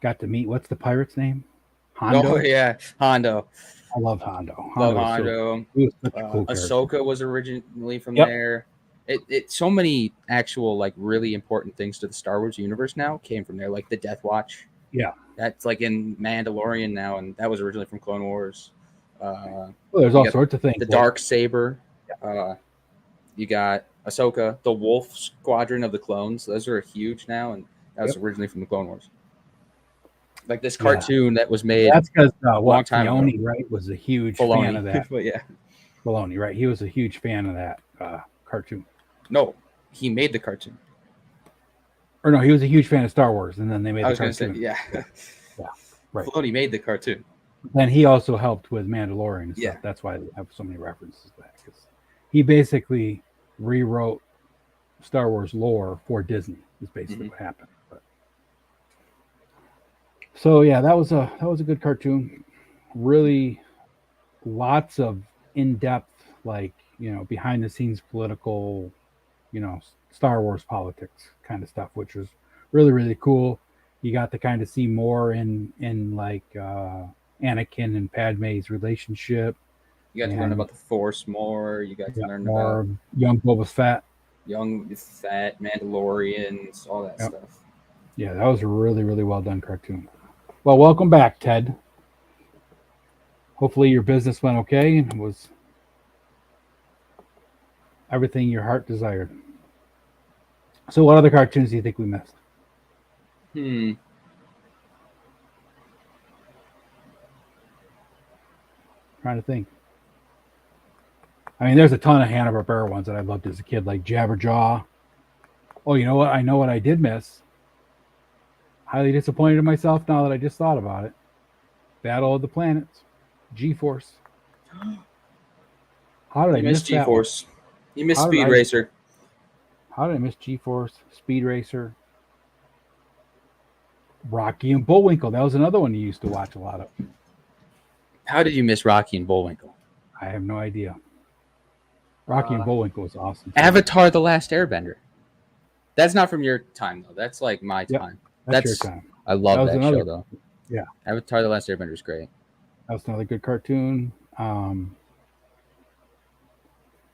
got to meet. What's the pirate's name? Hondo. Oh yeah, Hondo. I loved Hondo. Love Hondo was Hondo. he was such a cool character. Ahsoka was originally from Yep. there. It so many actual like really important things to the Star Wars universe now came from there, like the Death Watch. Yeah. That's like in Mandalorian now, and that was originally from Clone Wars. Well, there's You all got sorts of things. the like- Dark Saber. You got Ahsoka, the Wolf Squadron of the Clones. Those are huge now, and that was originally from the Clone Wars. Like this cartoon that was made. That's because long time ago. Filoni, right, was a huge Filoni. fan of that. But yeah, Filoni, right? He was a huge fan of that cartoon. no, he made the cartoon. Or no, he was a huge fan of Star Wars, and then they made I the was going to cartoon. say, yeah. Yeah, right. Filoni made the cartoon. Then he also helped with Mandalorian and stuff. Yeah. That's why they have so many references to that. 'Cause he basically rewrote Star Wars lore for Disney. Is basically what happened. But, so yeah, that was a good cartoon. Really, lots of in-depth, like behind the scenes political, Star Wars politics kind of stuff, which was really really cool. You got to kind of see more in like Anakin and Padme's relationship. You got to learn about the Force more. You got to learn more about young Boba Fett. young fat Mandalorians, all that stuff. Yeah, that was a really really well done cartoon. Well, welcome back, Ted. Hopefully your business went okay and was everything your heart desired. So what other cartoons do you think we missed? Trying to think. I mean, there's a ton of Hanna-Barbera ones that I loved as a kid, like Jabberjaw. Oh, you know what? I know what I did miss. Highly disappointed in myself now that I just thought about it. Battle of the Planets. G-Force. How did I miss G-Force? You missed How did Speed I- Racer. How did I miss G-Force? Speed Racer. Rocky and Bullwinkle. That was another one you used to watch a lot of. How did you miss Rocky and Bullwinkle? I have no idea. Rocky and Bullwinkle was awesome. Avatar: The Last Airbender. That's not from your time though. That's like my time. That's your time. I love was that another- show though. Yeah. Avatar: The Last Airbender is great. That was another good cartoon.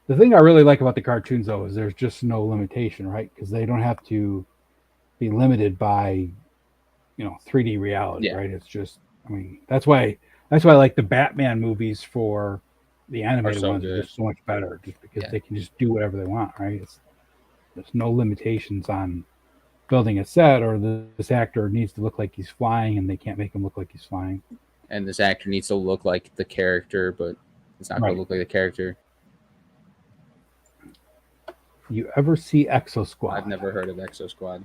The thing I really like about the cartoons, though, is there's just no limitation, right? Because they don't have to be limited by, 3D reality, Yeah. right? It's just, I mean, that's why I like the Batman movies for the animated so ones. good. They're just so much better, just because Yeah. they can just do whatever they want, right? There's no limitations on building a set, or this actor needs to look like he's flying, and they can't make him look like he's flying. And this actor needs to look like the character, but it's not going Right. to look like the character. You ever see Exo Squad? I've never heard of Exo Squad.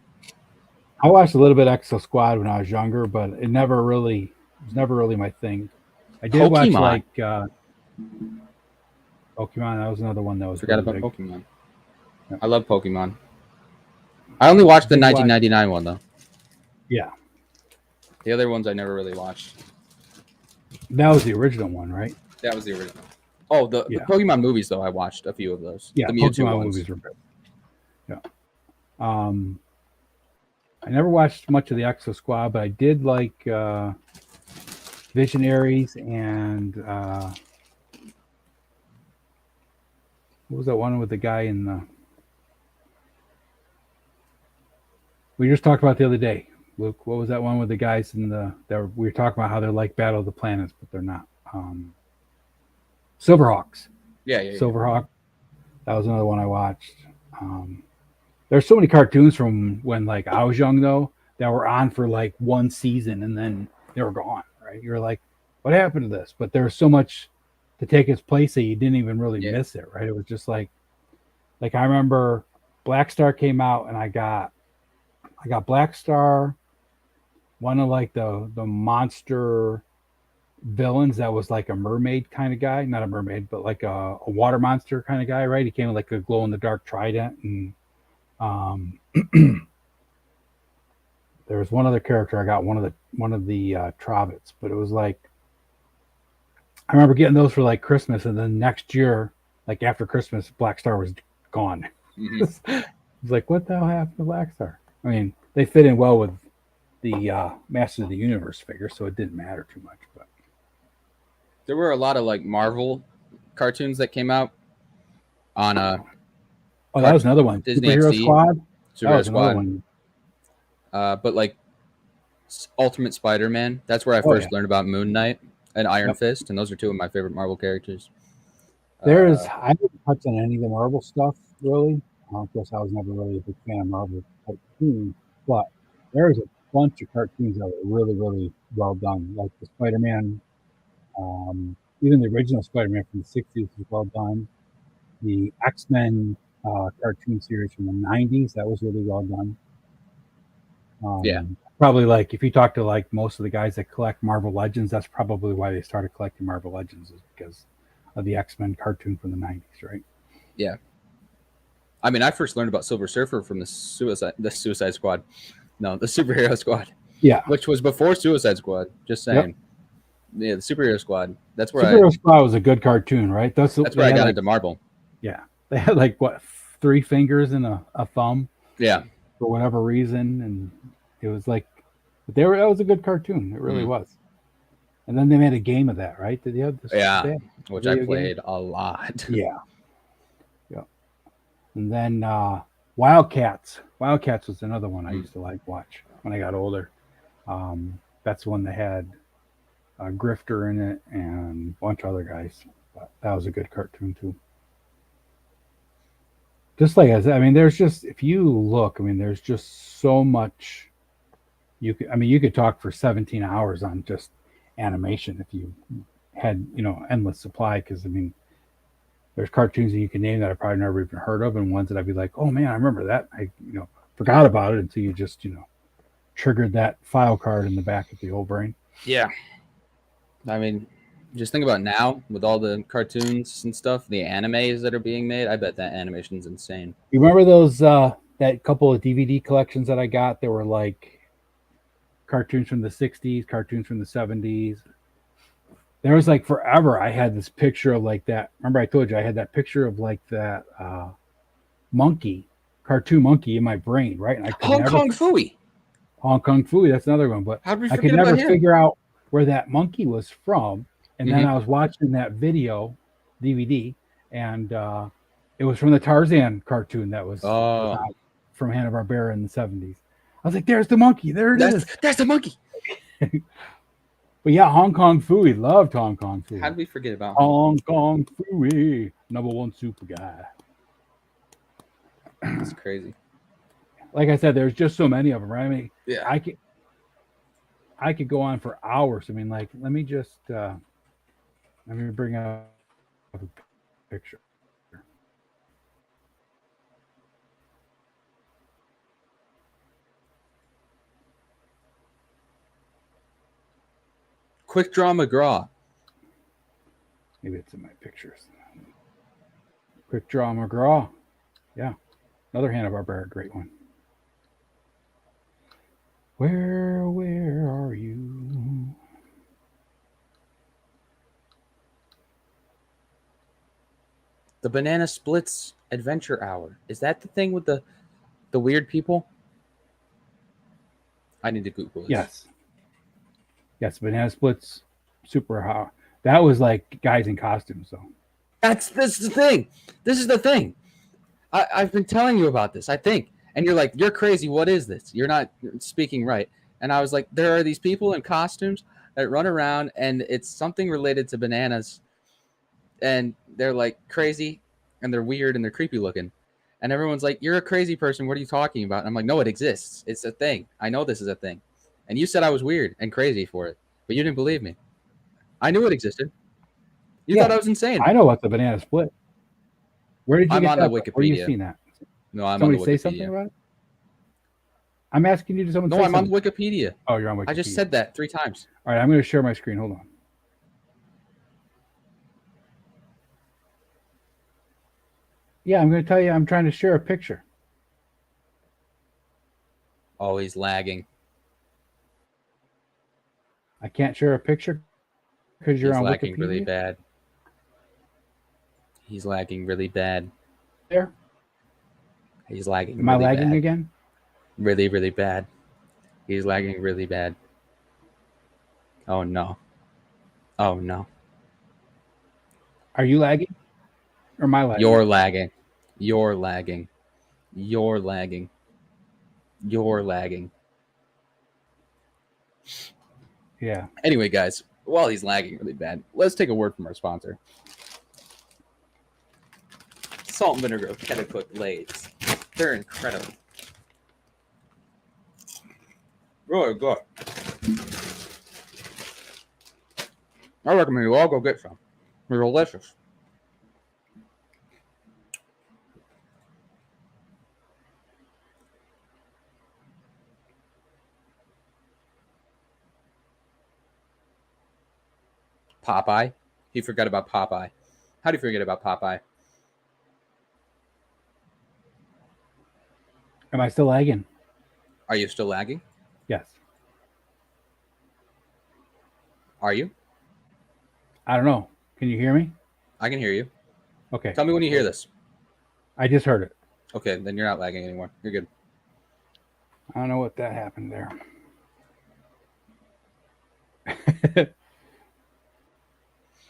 I watched a little bit of Exo Squad when I was younger, but it was never really my thing. I did watch Pokemon. like Pokemon. That was another one that was Forgot really about big. Pokemon. Yeah. I love Pokemon. I only watched the Did watch- 1999 one though. Yeah, The other ones I never really watched. that was the original one, right? That was the original. Oh, the Yeah. Pokemon movies though. I watched a few of those. Yeah, the Mewtwo Pokemon ones. movies were good. Yeah. I never watched much of the Exo Squad, but I did like Visionaries and what was that one with the guy in the? We just talked about the other day, Luke. What was that one with the guys in the? We were talking about how they're like Battle of the Planets, but they're not. Silverhawks. Yeah. Silverhawk. That was another one I watched. There's so many cartoons from when like I was young though that were on for like one season and then they were gone. Right? You're like, what happened to this? But there was so much to take its place that you didn't even really miss it. Right? It was just like I remember Black Star came out and I got Black Star, one of like the monster villains that was like a mermaid kind of guy, not a mermaid, but like a water monster kind of guy, right? He came with like a glow in the dark trident, and there was one other character I got, one of the Travets, but it was like I remember getting those for like Christmas, and then next year, like after Christmas, Black Star was gone. Mhm. It's like, what the hell happened to Black Star? I mean, they fit in well with the Masters of the Universe figure, so it didn't matter too much. But There were a lot of like Marvel cartoons that came out on oh, that was another one. Disney Superhero XD, Squad. That Superhero was another Squad. one. But like Ultimate Spider-Man, that's where I Oh first yeah. learned about Moon Knight and Iron Yep. Fist, and those are two of my favorite Marvel characters. I didn't touch on any of the Marvel stuff really. Of course, I was never really a big fan of Marvel cartoons, but there's a bunch of cartoons that were really, really well done. Like the Spider-Man, even the original Spider-Man from the '60s was well done. The X-Men cartoon series from the '90s that was really well done. Yeah, Probably like if you talk to like most of the guys that collect Marvel Legends, that's probably why they started collecting Marvel Legends is because of the X-Men cartoon from the '90s, right? yeah. I mean, I first learned about Silver Surfer from the Suicide Squad. No, the Superhero Squad, Yeah. which was before Suicide Squad. Just Yep. saying. Yeah, the Superhero Squad. Superhero Squad was a good cartoon, right? That's They where I had got like into Marvel. yeah, they had like what 3 fingers and a thumb Yeah. for whatever reason, and it was like, but that was a good cartoon. It really Mm. was. And then they made a game of that, right? Did you have this? Yeah, Did which I video game? played a lot. Yeah, yeah. And then Wildcats. Wildcats was another one I used to like watch when I got older. That's the one that had Grifter in it and a bunch of other guys. But that was a good cartoon too. Just like I said, I mean, there's just if you look, I mean, there's just so much. You could talk for 17 hours on just animation if you had endless supply. Because I mean, there's cartoons that you can name that I probably never even heard of, and ones that I'd be like, oh man, I remember that. I forgot about it until you just triggered that file card in the back of the old brain. Yeah. I mean, just think about now with all the cartoons and stuff, the animes that are being made. I bet that animation's insane. You remember those that couple of DVD collections that I got? They were like cartoons from the '60s, cartoons from the '70s. There was like forever. I had this picture of like that. Remember, I told you I had that picture of like that monkey, cartoon monkey in my brain, right? And I could Hong never Kong Phooey. Hong Kong Phooey. That's another one, but How'd we I could forget never about him? figure out where that monkey was from. And then Mhm. I was watching that video DVD, and it was from the Tarzan cartoon that was Oh, out from Hanna Barbera in the '70s. I was like, "There's the monkey. There it is." that's the monkey. But yeah, Hong Kong Phooey. Loved Hong Kong Phooey. How did we forget about him? Hong Kong Phooey, #1 super guy. That's crazy. Like I said, there's just so many of them, right? I mean, Yeah. I could go on for hours. I mean, like, let me bring up a picture. Quick Draw McGraw. Maybe it's in my pictures. Quick Draw McGraw. Yeah. Another Hanna-Barbera, great one. Where are you? The Banana Splits Adventure Hour. Is that the thing with the weird people? I need to Google this. Yes. Yes, Banana Splits Super Hot. That was like guys in costumes, though. This is the thing. This is the thing. I've been telling you about this, I think. And you're like, you're crazy. What is this? You're not speaking right. And I was like, there are these people in costumes that run around, and it's something related to bananas. And they're like crazy, and they're weird, and they're creepy looking. And everyone's like, you're a crazy person. What are you talking about? And I'm like, no, it exists. It's a thing. I know this is a thing. And you said I was weird and crazy for it, but you didn't believe me. I knew it existed. You thought I was insane. I know what the Banana Split. Where did you I'm get on that? the Wikipedia. Where have you seen that? No, I'm Somebody on the Wikipedia. say something about it? I'm asking you to someone No, say I'm something. on Wikipedia. Oh, you're on Wikipedia. I just said that 3 times. All right, I'm going to share my screen. Hold on. Yeah, I'm going to tell you, I'm trying to share a picture. Oh, he's lagging. I can't share a picture because you're He's on lagging Wikipedia. really bad. He's lagging really bad. There? He's lagging Am I really lagging bad. again? Really, really bad. He's lagging really bad. Oh no. Oh no. Are you lagging? Or am I lagging? You're lagging. You're lagging. You're lagging. You're lagging. Yeah. Anyway, guys, while he's lagging really bad, let's take a word from our sponsor. Salt and vinegar potato cooked Lay's. They're incredible. Really good. I recommend you all go get some. They're delicious. Popeye? He forgot about Popeye. How do you forget about Popeye? Am I still lagging? Are you still lagging? Yes. Are you? I don't know. Can you hear me? I can hear you. Okay. Tell me when you hear this. I just heard it. Okay, then you're not lagging anymore. You're good. I don't know what that happened there.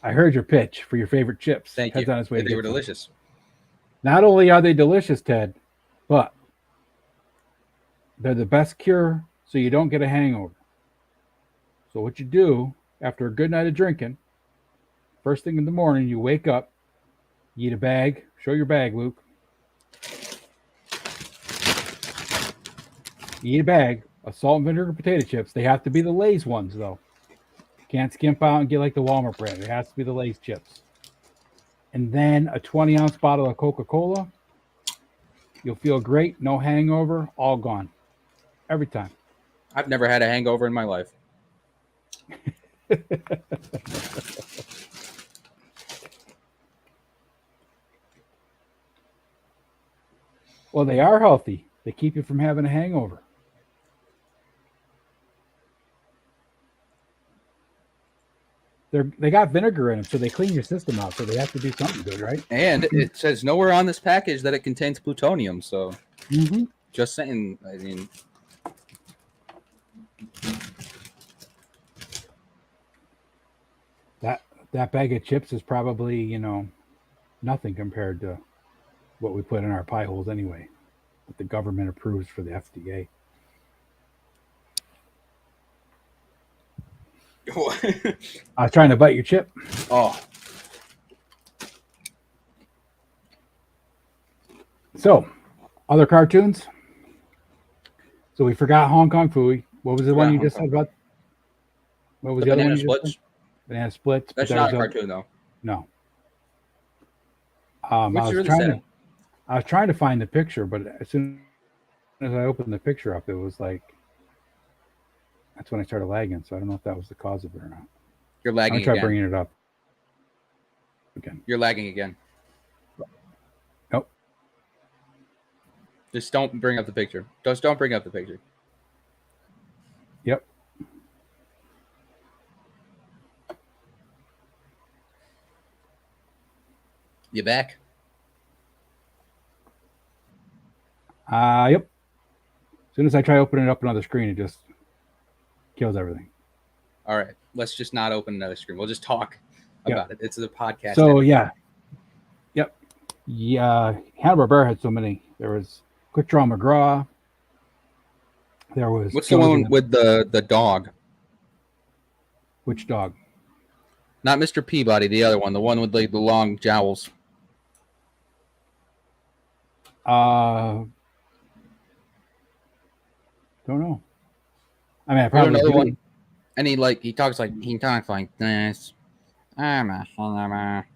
I heard your pitch for your favorite chips. Thank Ted's you. on his way to They get were some. delicious. Not only are they delicious, Ted, but they're the best cure so you don't get a hangover. So what you do after a good night of drinking, first thing in the morning, you wake up, you eat a bag. Show your bag, Luke. You eat a bag of salt and vinegar potato chips. They have to be the Lay's ones, though. Can't skimp out and get like the Walmart brand. It has to be the Lay's chips. And then a 20-ounce bottle of Coca-Cola. You'll feel great. No hangover. All gone. Every time. I've never had a hangover in my life. Well, they are healthy. They keep you from having a hangover. They got vinegar in them, so they clean your system out. So they have to do something good, right? And it says nowhere on this package that it contains plutonium. So just saying, I mean, that bag of chips is probably, nothing compared to what we put in our pie holes anyway, that the government approves for the FDA. I was trying to bite your chip. Oh. So, other cartoons. So we forgot Hong Kong Phooey. What was the one you just said about? What was the other one you just said? Banana Splits. That's not a cartoon, though. No. I was trying to find the picture, but as soon as I opened the picture up, it was like, that's when I started lagging. So I don't know if that was the cause of it or not. You're lagging again. I'll try bringing it up again. You're lagging again. Nope. Just don't bring up the picture. Just don't bring up the picture. Yep. You back? Yep. As soon as I try opening it up another screen, it just kills everything. All right. Let's just not open another screen. We'll just talk about it. It's a podcast. So, yeah. Yep. Yeah. Hanna-Barbera had so many. There was Quick Draw McGraw. There was. What's the one with the dog? Which dog? Not Mr. Peabody, the other one. The one with the long jowls. Don't know. I mean, I probably do. One. And he talks like this. I'm a hammer.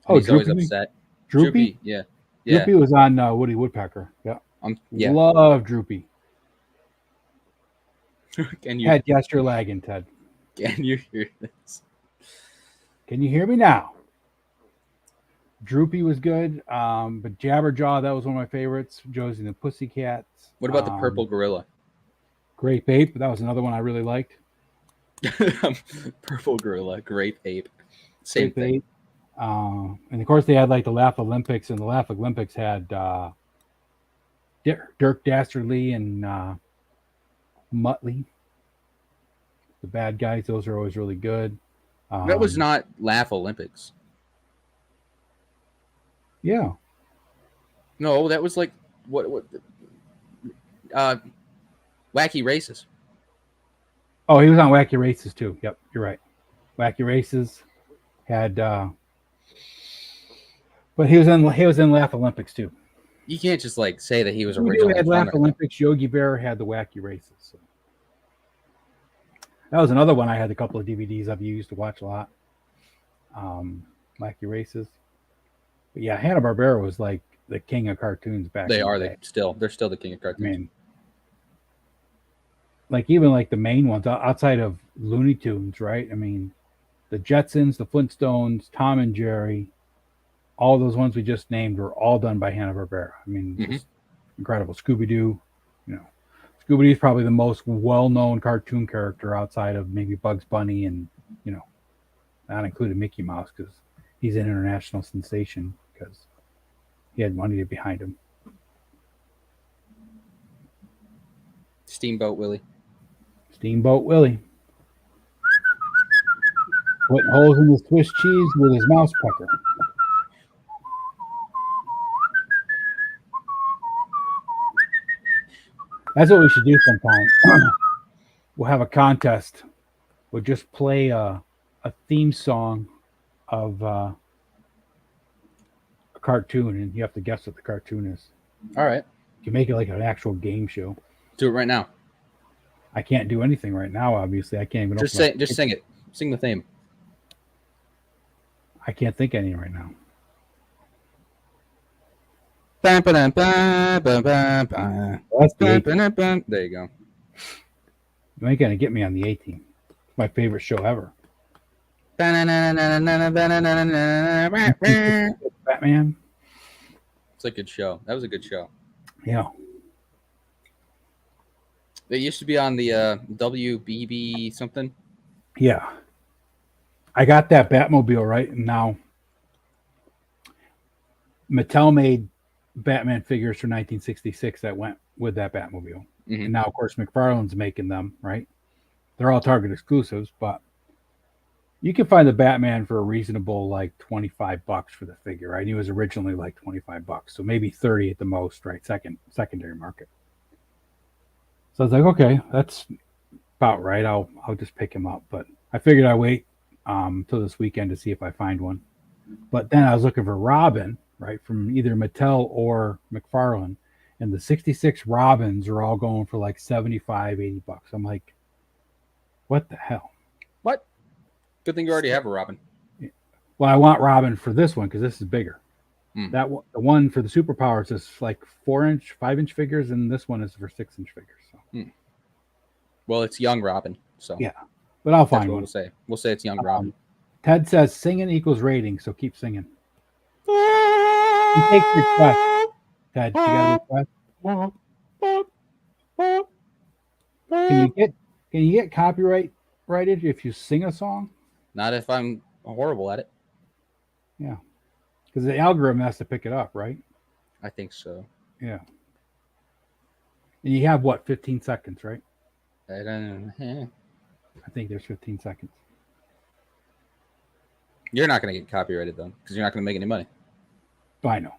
He's always upset. Droopy? Yeah. Droopy was on Woody Woodpecker. Yeah. Yeah. Love Droopy. Ted, yes, you're lagging, Ted. Can you hear this? Can you hear me now? Droopy was good, but Jabberjaw, that was one of my favorites. Josie and the Pussycats. What about the Purple Gorilla? Grape Ape, that was another one I really liked. Purple Gorilla, Grape Ape. Same thing. Ape. And of course, they had like the Laugh Olympics, and the Laugh Olympics had Dirk Dastardly and Muttley, the bad guys. Those are always really good. That was not Laugh Olympics. Yeah. No, that was like what Wacky Races. Oh, he was on Wacky Races too. Yep, you're right. Wacky Races had, but he was in Laugh Olympics too. You can't just like say that he was We originally had one Laugh of them. Olympics. Yogi Bear had the Wacky Races. So. That was another one I had a couple of DVDs I've used to watch a lot. Wacky Races. But yeah, Hanna-Barbera was like the king of cartoons back They in are. the day. They're still the king of cartoons. I mean, like even like the main ones outside of Looney Tunes, right? I mean, the Jetsons, the Flintstones, Tom and Jerry, all those ones we just named were all done by Hanna-Barbera. I mean, just incredible. Scooby-Doo, you know, Scooby-Doo is probably the most well-known cartoon character outside of maybe Bugs Bunny and, you know, not including Mickey Mouse because he's an international sensation because he had money behind him. Steamboat Willie. Steamboat Willie. Putting holes in the Swiss cheese with his mouse pecker. That's what we should do sometime. We'll have a contest. We'll just play a theme song of a cartoon, and you have to guess what the cartoon is. All right. You can make it like an actual game show. Do it right now. I can't do anything right now, obviously. I can't even Just sing it. Sing the theme. I can't think any right now. That's the there you go. You ain't gonna get me on the 18. It's my favorite show ever. Batman. It's a good show. That was a good show. Yeah. They used to be on the WBB something. Yeah. I got that Batmobile, right? And now Mattel made Batman figures for 1966 that went with that Batmobile. Mm-hmm. And now, of course, McFarlane's making them, right? They're all Target exclusives, but you can find the Batman for a reasonable, like $25 for the figure, right? He was originally like $25, so maybe 30 at the most, right? Secondary market. So I was like, okay, that's about right. I'll just pick him up, but I figured I'd wait till this weekend to see if I find one. But then I was looking for Robin, right, from either Mattel or McFarlane, and the 66 Robins are all going for like $75, $80. I'm like, what the hell? What? Good thing you already have a Robin. Well, I want Robin for this one because this is bigger. Mm. The one for the superpowers is like 4-inch, 5-inch figures, and this one is for 6-inch figures. So. Well, it's young Robin, so yeah, but I'll find one. We'll say it's young Robin. Ted says singing equals rating, so keep singing. You take request. Ted, you got a request? Can you get copyrighted if you sing a song? Not if I'm horrible at it. Yeah, because the algorithm has to pick it up, right? I think so. Yeah. And you have what, 15 seconds, right? I don't know. I think there's 15 seconds. You're not going to get copyrighted though, because you're not going to make any money. I know.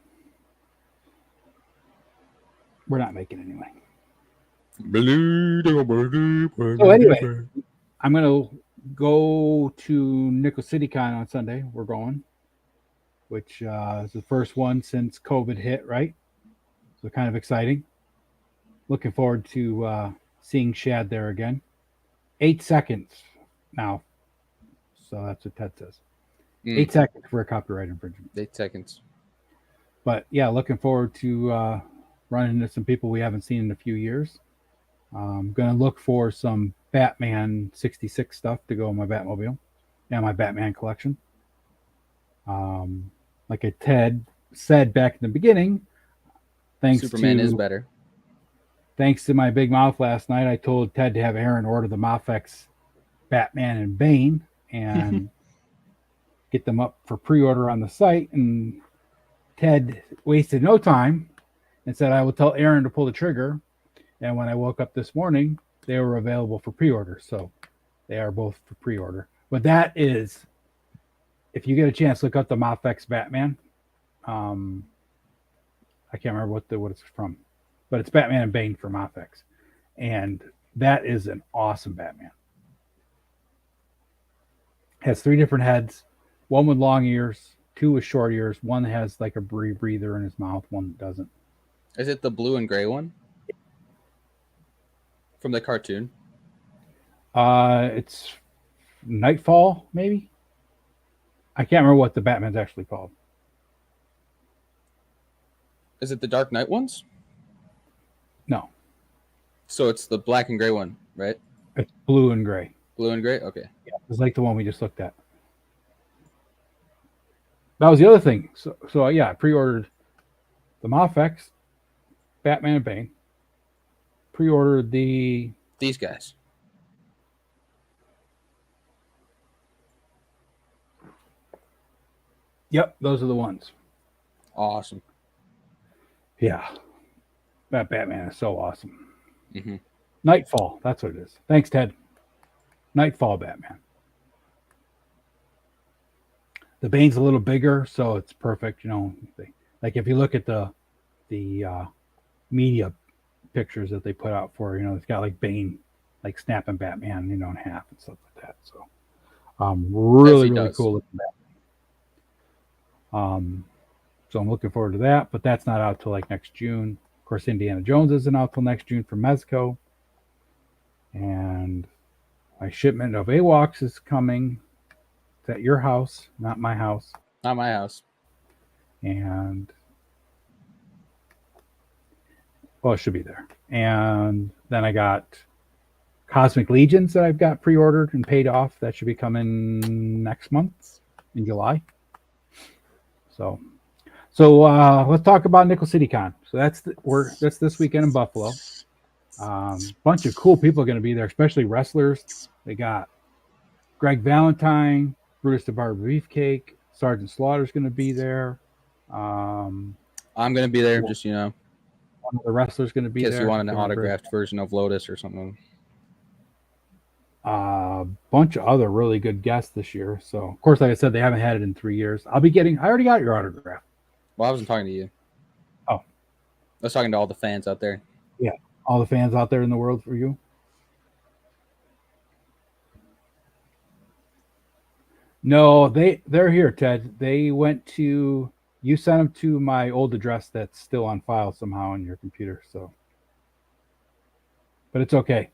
We're not making any money. So anyway, I'm going to go to Nickel City Con on Sunday. We're going, which is the first one since COVID hit, right? So kind of exciting. Looking forward to seeing Shad there again. 8 seconds now. So that's what Ted says. 8 seconds for a copyright infringement. 8 seconds. But yeah, looking forward to running into some people we haven't seen in a few years. I'm going to look for some Batman 66 stuff to go in my Batmobile and my Batman collection. Like Ted said back in the beginning, Superman is better. Thanks to my big mouth last night, I told Ted to have Aaron order the Mafex Batman and Bane and get them up for pre-order on the site. And Ted wasted no time and said, I will tell Aaron to pull the trigger. And when I woke up this morning, they were available for pre-order. So they are both for pre-order. But that is, if you get a chance, look up the Mafex Batman. I can't remember what it's from, but it's Batman and Bane for Mafex, and that is an awesome Batman. Has three different heads, one with long ears, two with short ears, one that has like a breather in his mouth, one that doesn't. Is it the blue and gray one from the cartoon? It's Nightfall, maybe. I can't remember what the Batman's actually called. Is it the Dark Knight ones? No, So it's the black and gray one, right? it's blue and gray. Blue and gray? Okay. Yeah, it's like the one we just looked at. That was the other thing. So yeah, I pre-ordered the Mafex, Batman and Bane. Pre-ordered the These guys. Yep, those are the ones. Awesome. Yeah, that Batman is so awesome. Mm-hmm. Nightfall, that's what it is. Thanks, Ted. Nightfall Batman. The Bane's a little bigger, so it's perfect. You know, like if you look at the media pictures that they put out for, you know, it's got like Bane like snapping Batman, you know, in half and stuff like that. So, really does. cool looking Batman. So I'm looking forward to that, but that's not out till like next June. Of course, Indiana Jones isn't out till next June from Mezco, and my shipment of AWOCs is coming. It's at your house, not my house. Not my house. And well, it should be there. And then I got Cosmic Legions that I've got pre-ordered and paid off. That should be coming next month in July. So let's talk about Nickel City Con. So that's this weekend in Buffalo. Bunch of cool people are going to be there, especially wrestlers. They got Greg Valentine, Brutus the Barber Beefcake, Sergeant Slaughter's going to be there. I'm going to be there, just, you know. One of the wrestlers going to be In there. case you want an autographed version of Lotus or something. Bunch of other really good guests this year. So, of course, like I said, they haven't had it in 3 years. I already got your autograph. Well, I wasn't talking to you. Oh. I was talking to all the fans out there. Yeah, all the fans out there in the world for you. No, they're here, Ted. They went to, you sent them to my old address that's still on file somehow on your computer. So, but it's okay.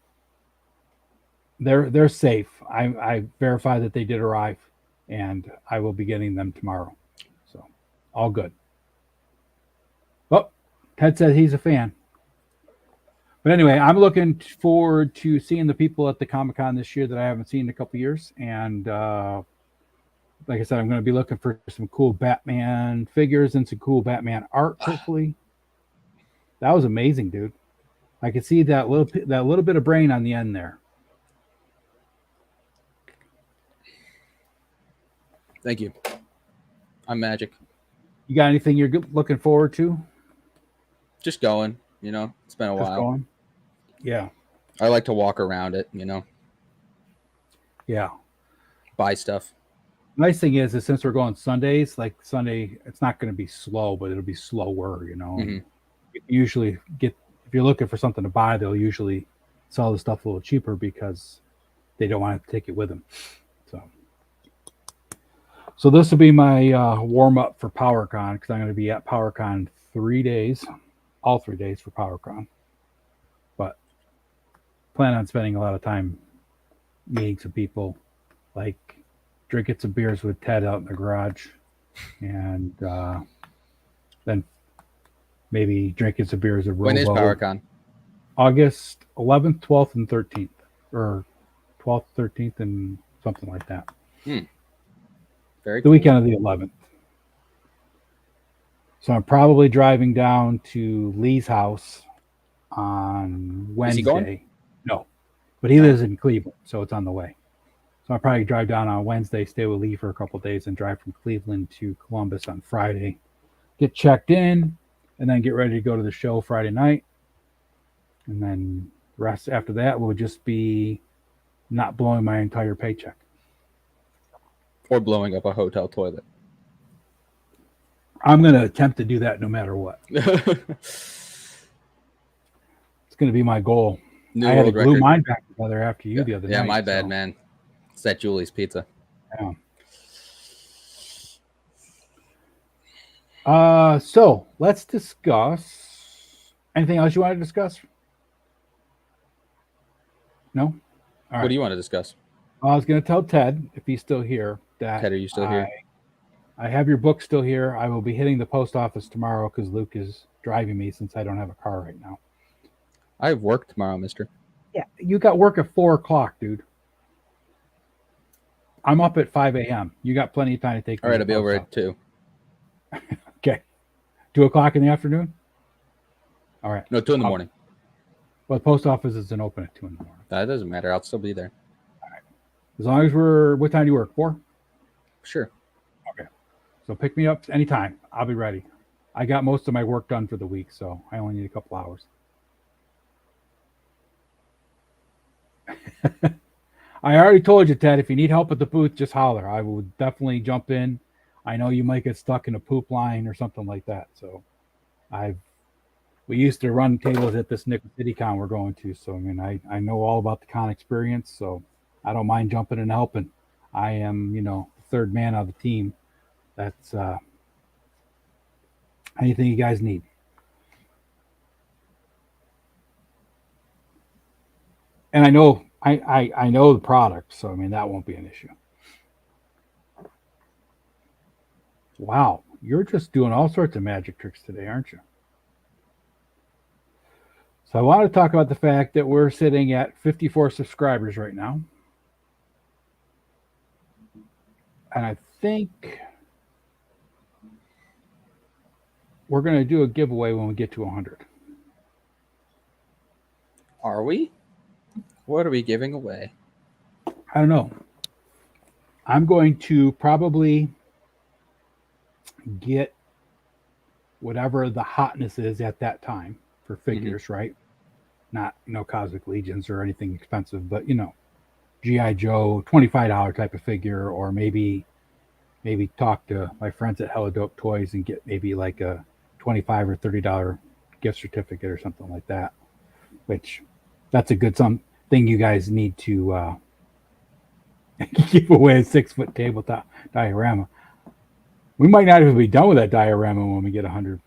They're safe. I verified that they did arrive, and I will be getting them tomorrow. So, all good. Oh, Ted said he's a fan. But anyway, I'm looking forward to seeing the people at the Comic-Con this year that I haven't seen in a couple years. And like I said, I'm going to be looking for some cool Batman figures and some cool Batman art, hopefully. That was amazing, dude. I could see that little bit of brain on the end there. Thank you. I'm magic. You got anything you're looking forward to? Just going, you know. It's been a while. Going? Yeah. I like to walk around it, you know. Yeah. Buy stuff. Nice thing is since we're going Sundays, like Sunday, it's not going to be slow, but it'll be slower, you know. Mm-hmm. You usually if you're looking for something to buy, they'll usually sell the stuff a little cheaper because they don't want to take it with them. So this will be my warm up for PowerCon because I'm going to be at PowerCon 3 days, all 3 days for PowerCon. But plan on spending a lot of time meeting some people, like drinking some beers with Ted out in the garage, and then maybe drinking some beers at Robo. When is PowerCon? August 11th, 12th, and 13th, or 12th, 13th, and something like that. Very the cool. weekend of the 11th. So I'm probably driving down to Lee's house on Wednesday. Is he going? No, but he lives in Cleveland, so it's on the way. So I'll probably drive down on Wednesday, stay with Lee for a couple of days, and drive from Cleveland to Columbus on Friday. Get checked in, and then get ready to go to the show Friday night. And then The rest after that will just be not blowing my entire paycheck. Or blowing up a hotel toilet. I'm going to attempt to do that no matter what. It's going to be my goal. New I had to world glue record. mine back together after you the other night. Yeah, my bad, man. It's that Julie's pizza. Yeah. So let's discuss anything else you want to discuss? No? All right. What do you want to discuss? I was going to tell Ted, if he's still here, that Ted, are you still here? I have your book still here. I will be hitting the post office tomorrow because Luke is driving me since I don't have a car right now. I have work tomorrow, mister. Yeah, you got work at 4 o'clock, dude. I'm up at 5 a.m. You got plenty of time to take. All right, I'll be over at 2. Okay. 2 o'clock in the afternoon? All right. No, 2 in the morning. Well, the post office isn't open at 2 in the morning. That doesn't matter. I'll still be there. All right. As long as we're... What time do you work? 4? Sure. Okay. So pick me up anytime. I'll be ready. I got most of my work done for the week, so I only need a couple hours. I already told you, Ted, if you need help at the booth, just holler. I will definitely jump in. I know you might get stuck in a poop line or something like that. So we used to run tables at this Nickel City Con we're going to. So, I mean, I know all about the con experience. So I don't mind jumping and helping. I am, the third man on the team. That's anything you guys need. And I know I know the product, so I mean that won't be an issue. Wow, you're just doing all sorts of magic tricks today, aren't you? So I want to talk about the fact that we're sitting at 54 subscribers right now. And I think we're going to do a giveaway when we get to 100. Are we? What are we giving away? I don't know. I'm going to probably get whatever the hotness is at that time for figures, right? Not Cosmic Legions or anything expensive, but G.I. Joe, $25 type of figure, or maybe talk to my friends at Hella Dope Toys and get maybe like a $25 or $30 gift certificate or something like that. Which that's a good thing you guys need to give away a 6-foot tabletop diorama. We might not even be done with that diorama when we get 100.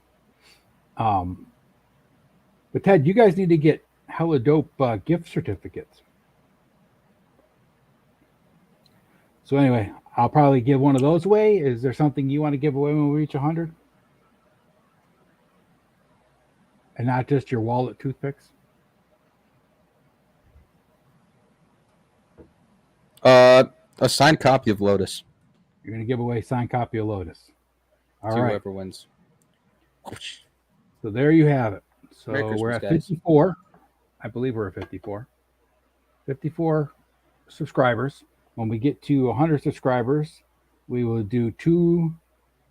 But Ted, you guys need to get Hella Dope gift certificates. So anyway, I'll probably give one of those away. Is there something you want to give away when we reach 100? And not just your wallet toothpicks? A signed copy of Lotus. You're going to give away a signed copy of Lotus. All right. Whoever wins. So there you have it. So we're at guys. 54. I believe we're at 54. 54 subscribers. When we get to 100 subscribers, we will do 2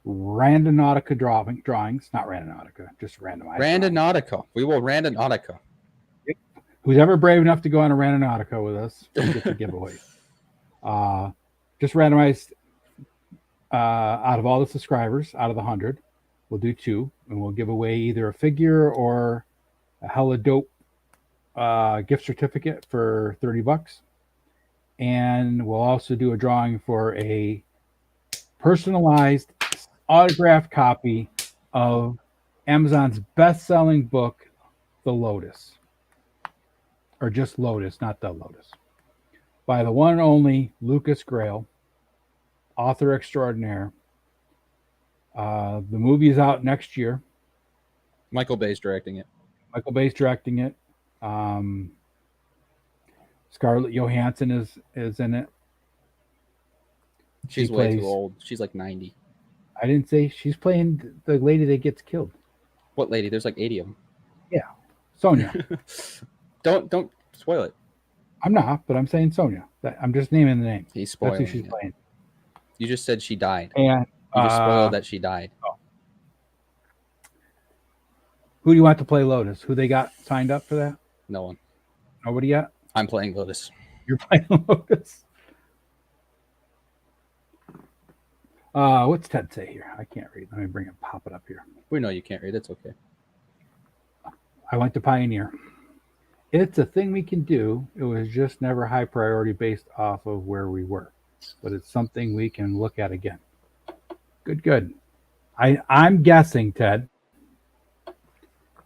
Randonautica drawings. Not Randonautica, just randomized. Randonautica. We will Randonautica. Yep. Who's ever brave enough to go on a Randonautica with us gets a giveaway. Just randomized out of all the subscribers, out of the 100, we'll do 2, and we'll give away either a figure or a Hella Dope gift certificate for $30. And we'll also do a drawing for a personalized autographed copy of Amazon's best-selling book, The Lotus. Or just Lotus, not The Lotus. By the one and only Lucas Grail, author extraordinaire. The movie is out next year. Michael Bay's directing it. Scarlett Johansson is in it. She's way too old. She's like 90. I didn't say she's playing the lady that gets killed. What lady? There's like 80 of them. Yeah, Sonia. Don't spoil it. I'm not, but I'm saying Sonia. I'm just naming the name. He's spoiling. That's who she's playing. You just said she died. And you just spoiled that she died. Oh. Who do you want to play Lotus? Who they got signed up for that? No one. Nobody yet? I'm playing Lotus. You're playing Lotus. What's Ted say here? I can't read. Let me pop it up here. We know you can't read. It's okay. I went to Pioneer. It's a thing we can do. It was just never high priority based off of where we were. But it's something we can look at again. Good. I'm guessing, Ted,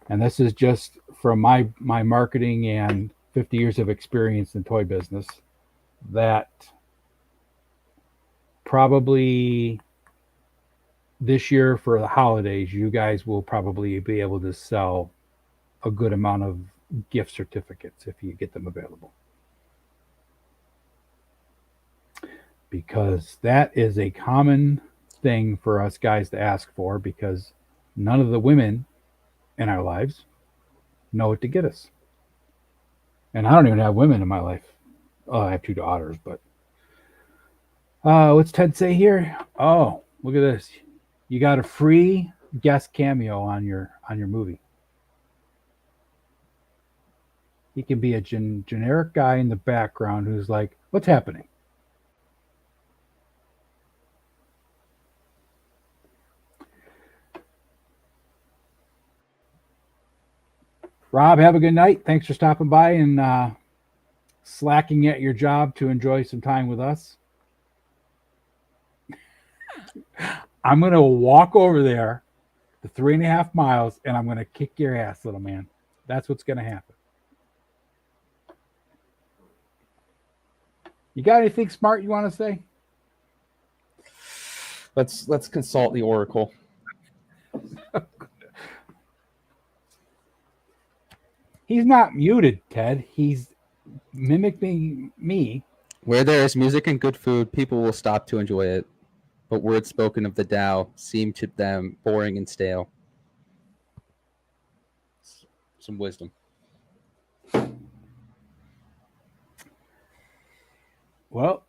and this is just from my marketing and 50 years of experience in toy business, that probably this year for the holidays, you guys will probably be able to sell a good amount of gift certificates if you get them available. Because that is a common thing for us guys to ask for, because none of the women in our lives know what to get us. And I don't even have women in my life. Oh, I have 2 daughters, but what's Ted say here? Oh, look at this. You got a free guest cameo on your movie. He can be a generic guy in the background who's like, what's happening? Rob, have a good night. Thanks for stopping by and slacking at your job to enjoy some time with us. I'm going to walk over there the 3.5 miles and I'm going to kick your ass, little man. That's what's going to happen. You got anything smart you want to say? Let's consult the oracle. He's not muted, Ted. He's mimicking me. Where there is music and good food, people will stop to enjoy it. But words spoken of the Tao seem to them boring and stale. Some wisdom. Well,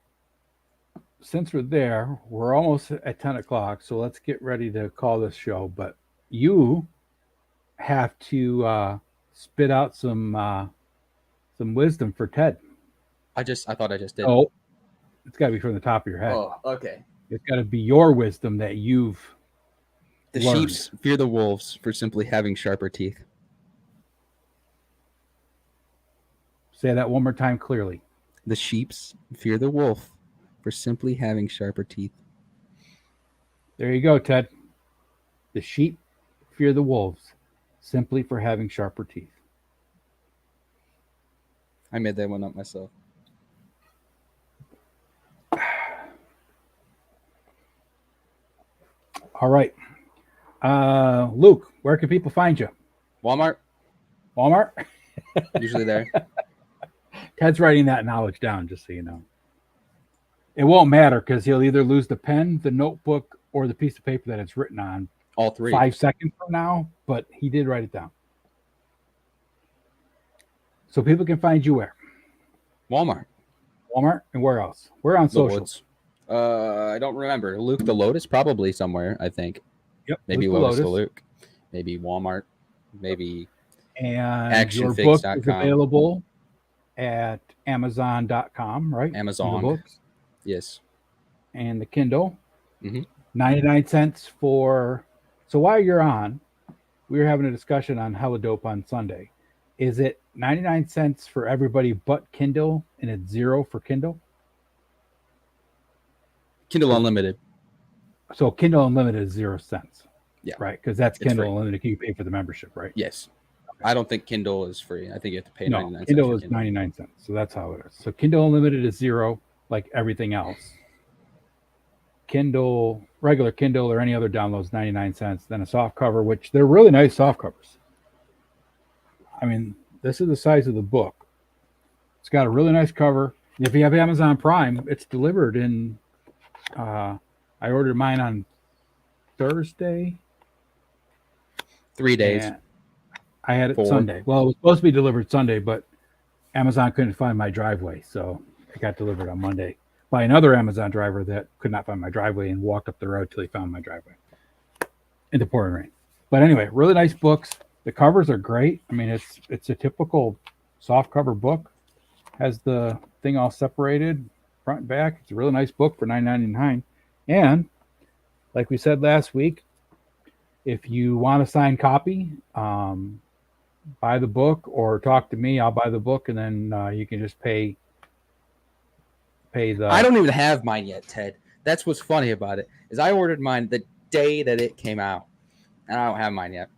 since we're there, we're almost at 10 o'clock, so let's get ready to call this show. But you have to spit out some wisdom for Ted. I thought I just did. Oh, it's got to be from the top of your head. Oh, okay. It's got to be your wisdom that you've The learned. sheep fear the wolves for simply having sharper teeth. Say that one more time clearly. The sheep fear the wolf for simply having sharper teeth. There you go, Ted. The sheep fear the wolves simply for having sharper teeth. I made that one up myself. All right. Luke, where can people find you? Walmart, usually there. Ted's writing that knowledge down, just so you know. It won't matter because he'll either lose the pen, the notebook, or the piece of paper that it's written on. All three. 5 seconds from now, but he did write it down. So people can find you where? Walmart, and where else? We're on the social. woods. I don't remember. Luke the Lotus, probably somewhere, I think. Yep. Maybe Luke the Lotus the Lotus. Luke. Maybe Walmart. Maybe And your book is actionfix.com. available at Amazon.com, right? Amazon. The books Yes. and the Kindle. Mhm. 99 cents for. So while you're on, we were having a discussion on Hella Dope on Sunday. Is it 99 cents for everybody but Kindle and it's $0 for Kindle? Kindle Unlimited. So Kindle Unlimited is 0 cents. Yeah. Right. Because that's It's Kindle free. Unlimited. You pay for the membership, right? Yes. I don't think Kindle is free. I think you have to pay No, 99 cents. Kindle for is 99 cents. So that's how it is. So Kindle Unlimited is 0, like everything else. Kindle, regular Kindle or any other downloads, 99 cents. Then a soft cover, which they're really nice soft covers. I mean, this is the size of the book. It's got a really nice cover. If you have Amazon Prime, it's delivered in. I ordered mine on Thursday. 3 days. and I had it 4. Sunday. Well, it was supposed to be delivered Sunday, but Amazon couldn't find my driveway, so it got delivered on Monday by another Amazon driver that could not find my driveway and walked up the road till he found my driveway in the pouring rain. But anyway, really nice books. The covers are great. I mean, it's a typical soft cover book. Has the thing all separated, front and back. It's a really nice book for $9.99. And like we said last week, if you want a signed copy, buy the book or talk to me. I'll buy the book, and then you can just pay the. I don't even have mine yet, Ted. That's what's funny about it is I ordered mine the day that it came out, and I don't have mine yet.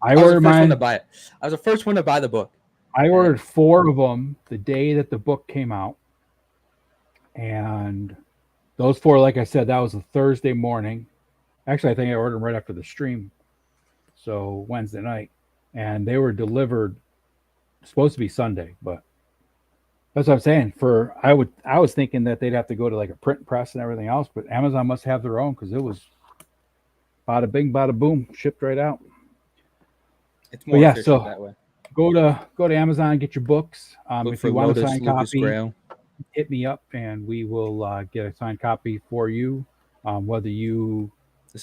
I was ordered the first mine. one to buy it. I was the first one to buy the book. I ordered 4 of them the day that the book came out, and those 4, like I said, that was a Thursday morning. Actually, I think I ordered them right after the stream, so Wednesday night, and they were delivered. Supposed to be Sunday, but that's what I'm saying. I was thinking that they'd have to go to like a print press and everything else, but Amazon must have their own because it was bada bing, bada boom, shipped right out. It's more efficient that way. Go to Amazon, get your books. If you want a signed copy, Grail. hit me up and we will get a signed copy for you. Whether you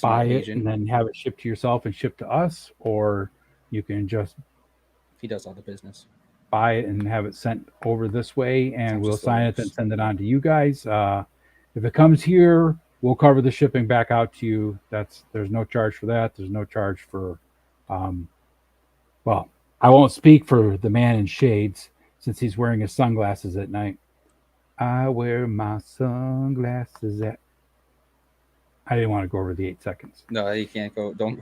buy it and then have it shipped to yourself and shipped to us, or you can just he does all the business. Buy it and have it sent over this way, and we'll sign it and send it on to you guys. If it comes here, we'll cover the shipping back out to you. There's no charge for that. There's no charge for, well, I won't speak for the man in shades since he's wearing his sunglasses at night. I wear my sunglasses at. I didn't want to go over the 8 seconds. No, you can't go. Don't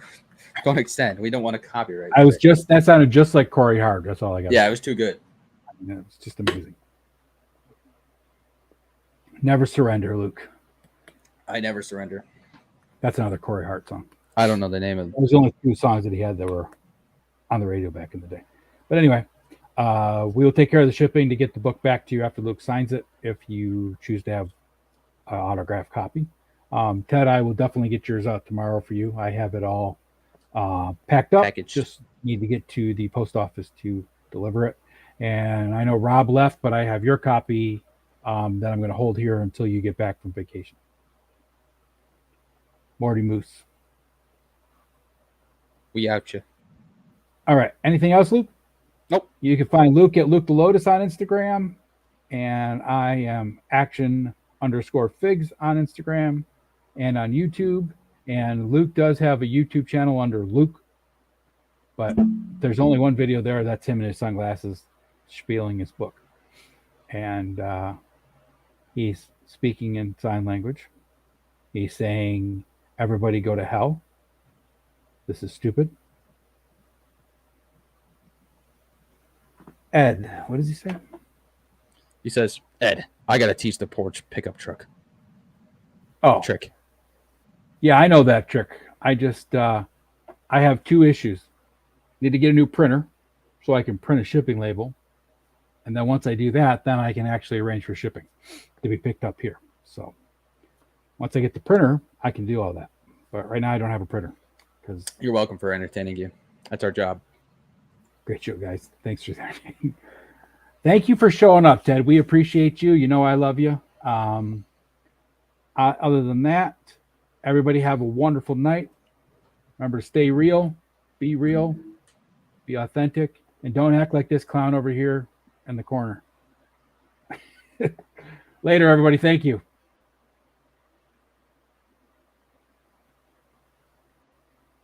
extend. We don't want to copyright. That sounded just like Corey Hard. That's all I got. Yeah, it was too good. It was just amazing. Never surrender, Luke. I never surrender. That's another Corey Hart song. I don't know the name of it. There's only 2 songs that he had that were on the radio back in the day. But anyway, we will take care of the shipping to get the book back to you after Luke signs it if you choose to have an autographed copy. Ted, I will definitely get yours out tomorrow for you. I have it all packed up. Packaged. Just need to get to the post office to deliver it. And I know Rob left, but I have your copy that I'm going to hold here until you get back from vacation. Morty Moose. We out you. All right. Anything else, Luke? Nope. You can find Luke at Luke the Lotus on Instagram, and I am action_figs on Instagram and on YouTube. And Luke does have a YouTube channel under Luke, but there's only one video there. That's him in his sunglasses spieling his book. And he's speaking in sign language. He's saying, everybody go to hell. This is stupid. Ed, what does he say? He says, Ed, I got to teach the porch pickup truck. Oh. Trick. Yeah, I know that trick. I just, I have 2 issues. Need to get a new printer so I can print a shipping label. And then once I do that, then I can actually arrange for shipping to be picked up here. So once I get the printer, I can do all that. But right now I don't have a printer. You're welcome for entertaining you. That's our job. Great show, guys. Thanks for that. Thank you for showing up, Ted. We appreciate you. You know I love you. Other than that, everybody have a wonderful night. Remember to stay real, be authentic, and don't act like this clown over here in the corner. Later, everybody. Thank you.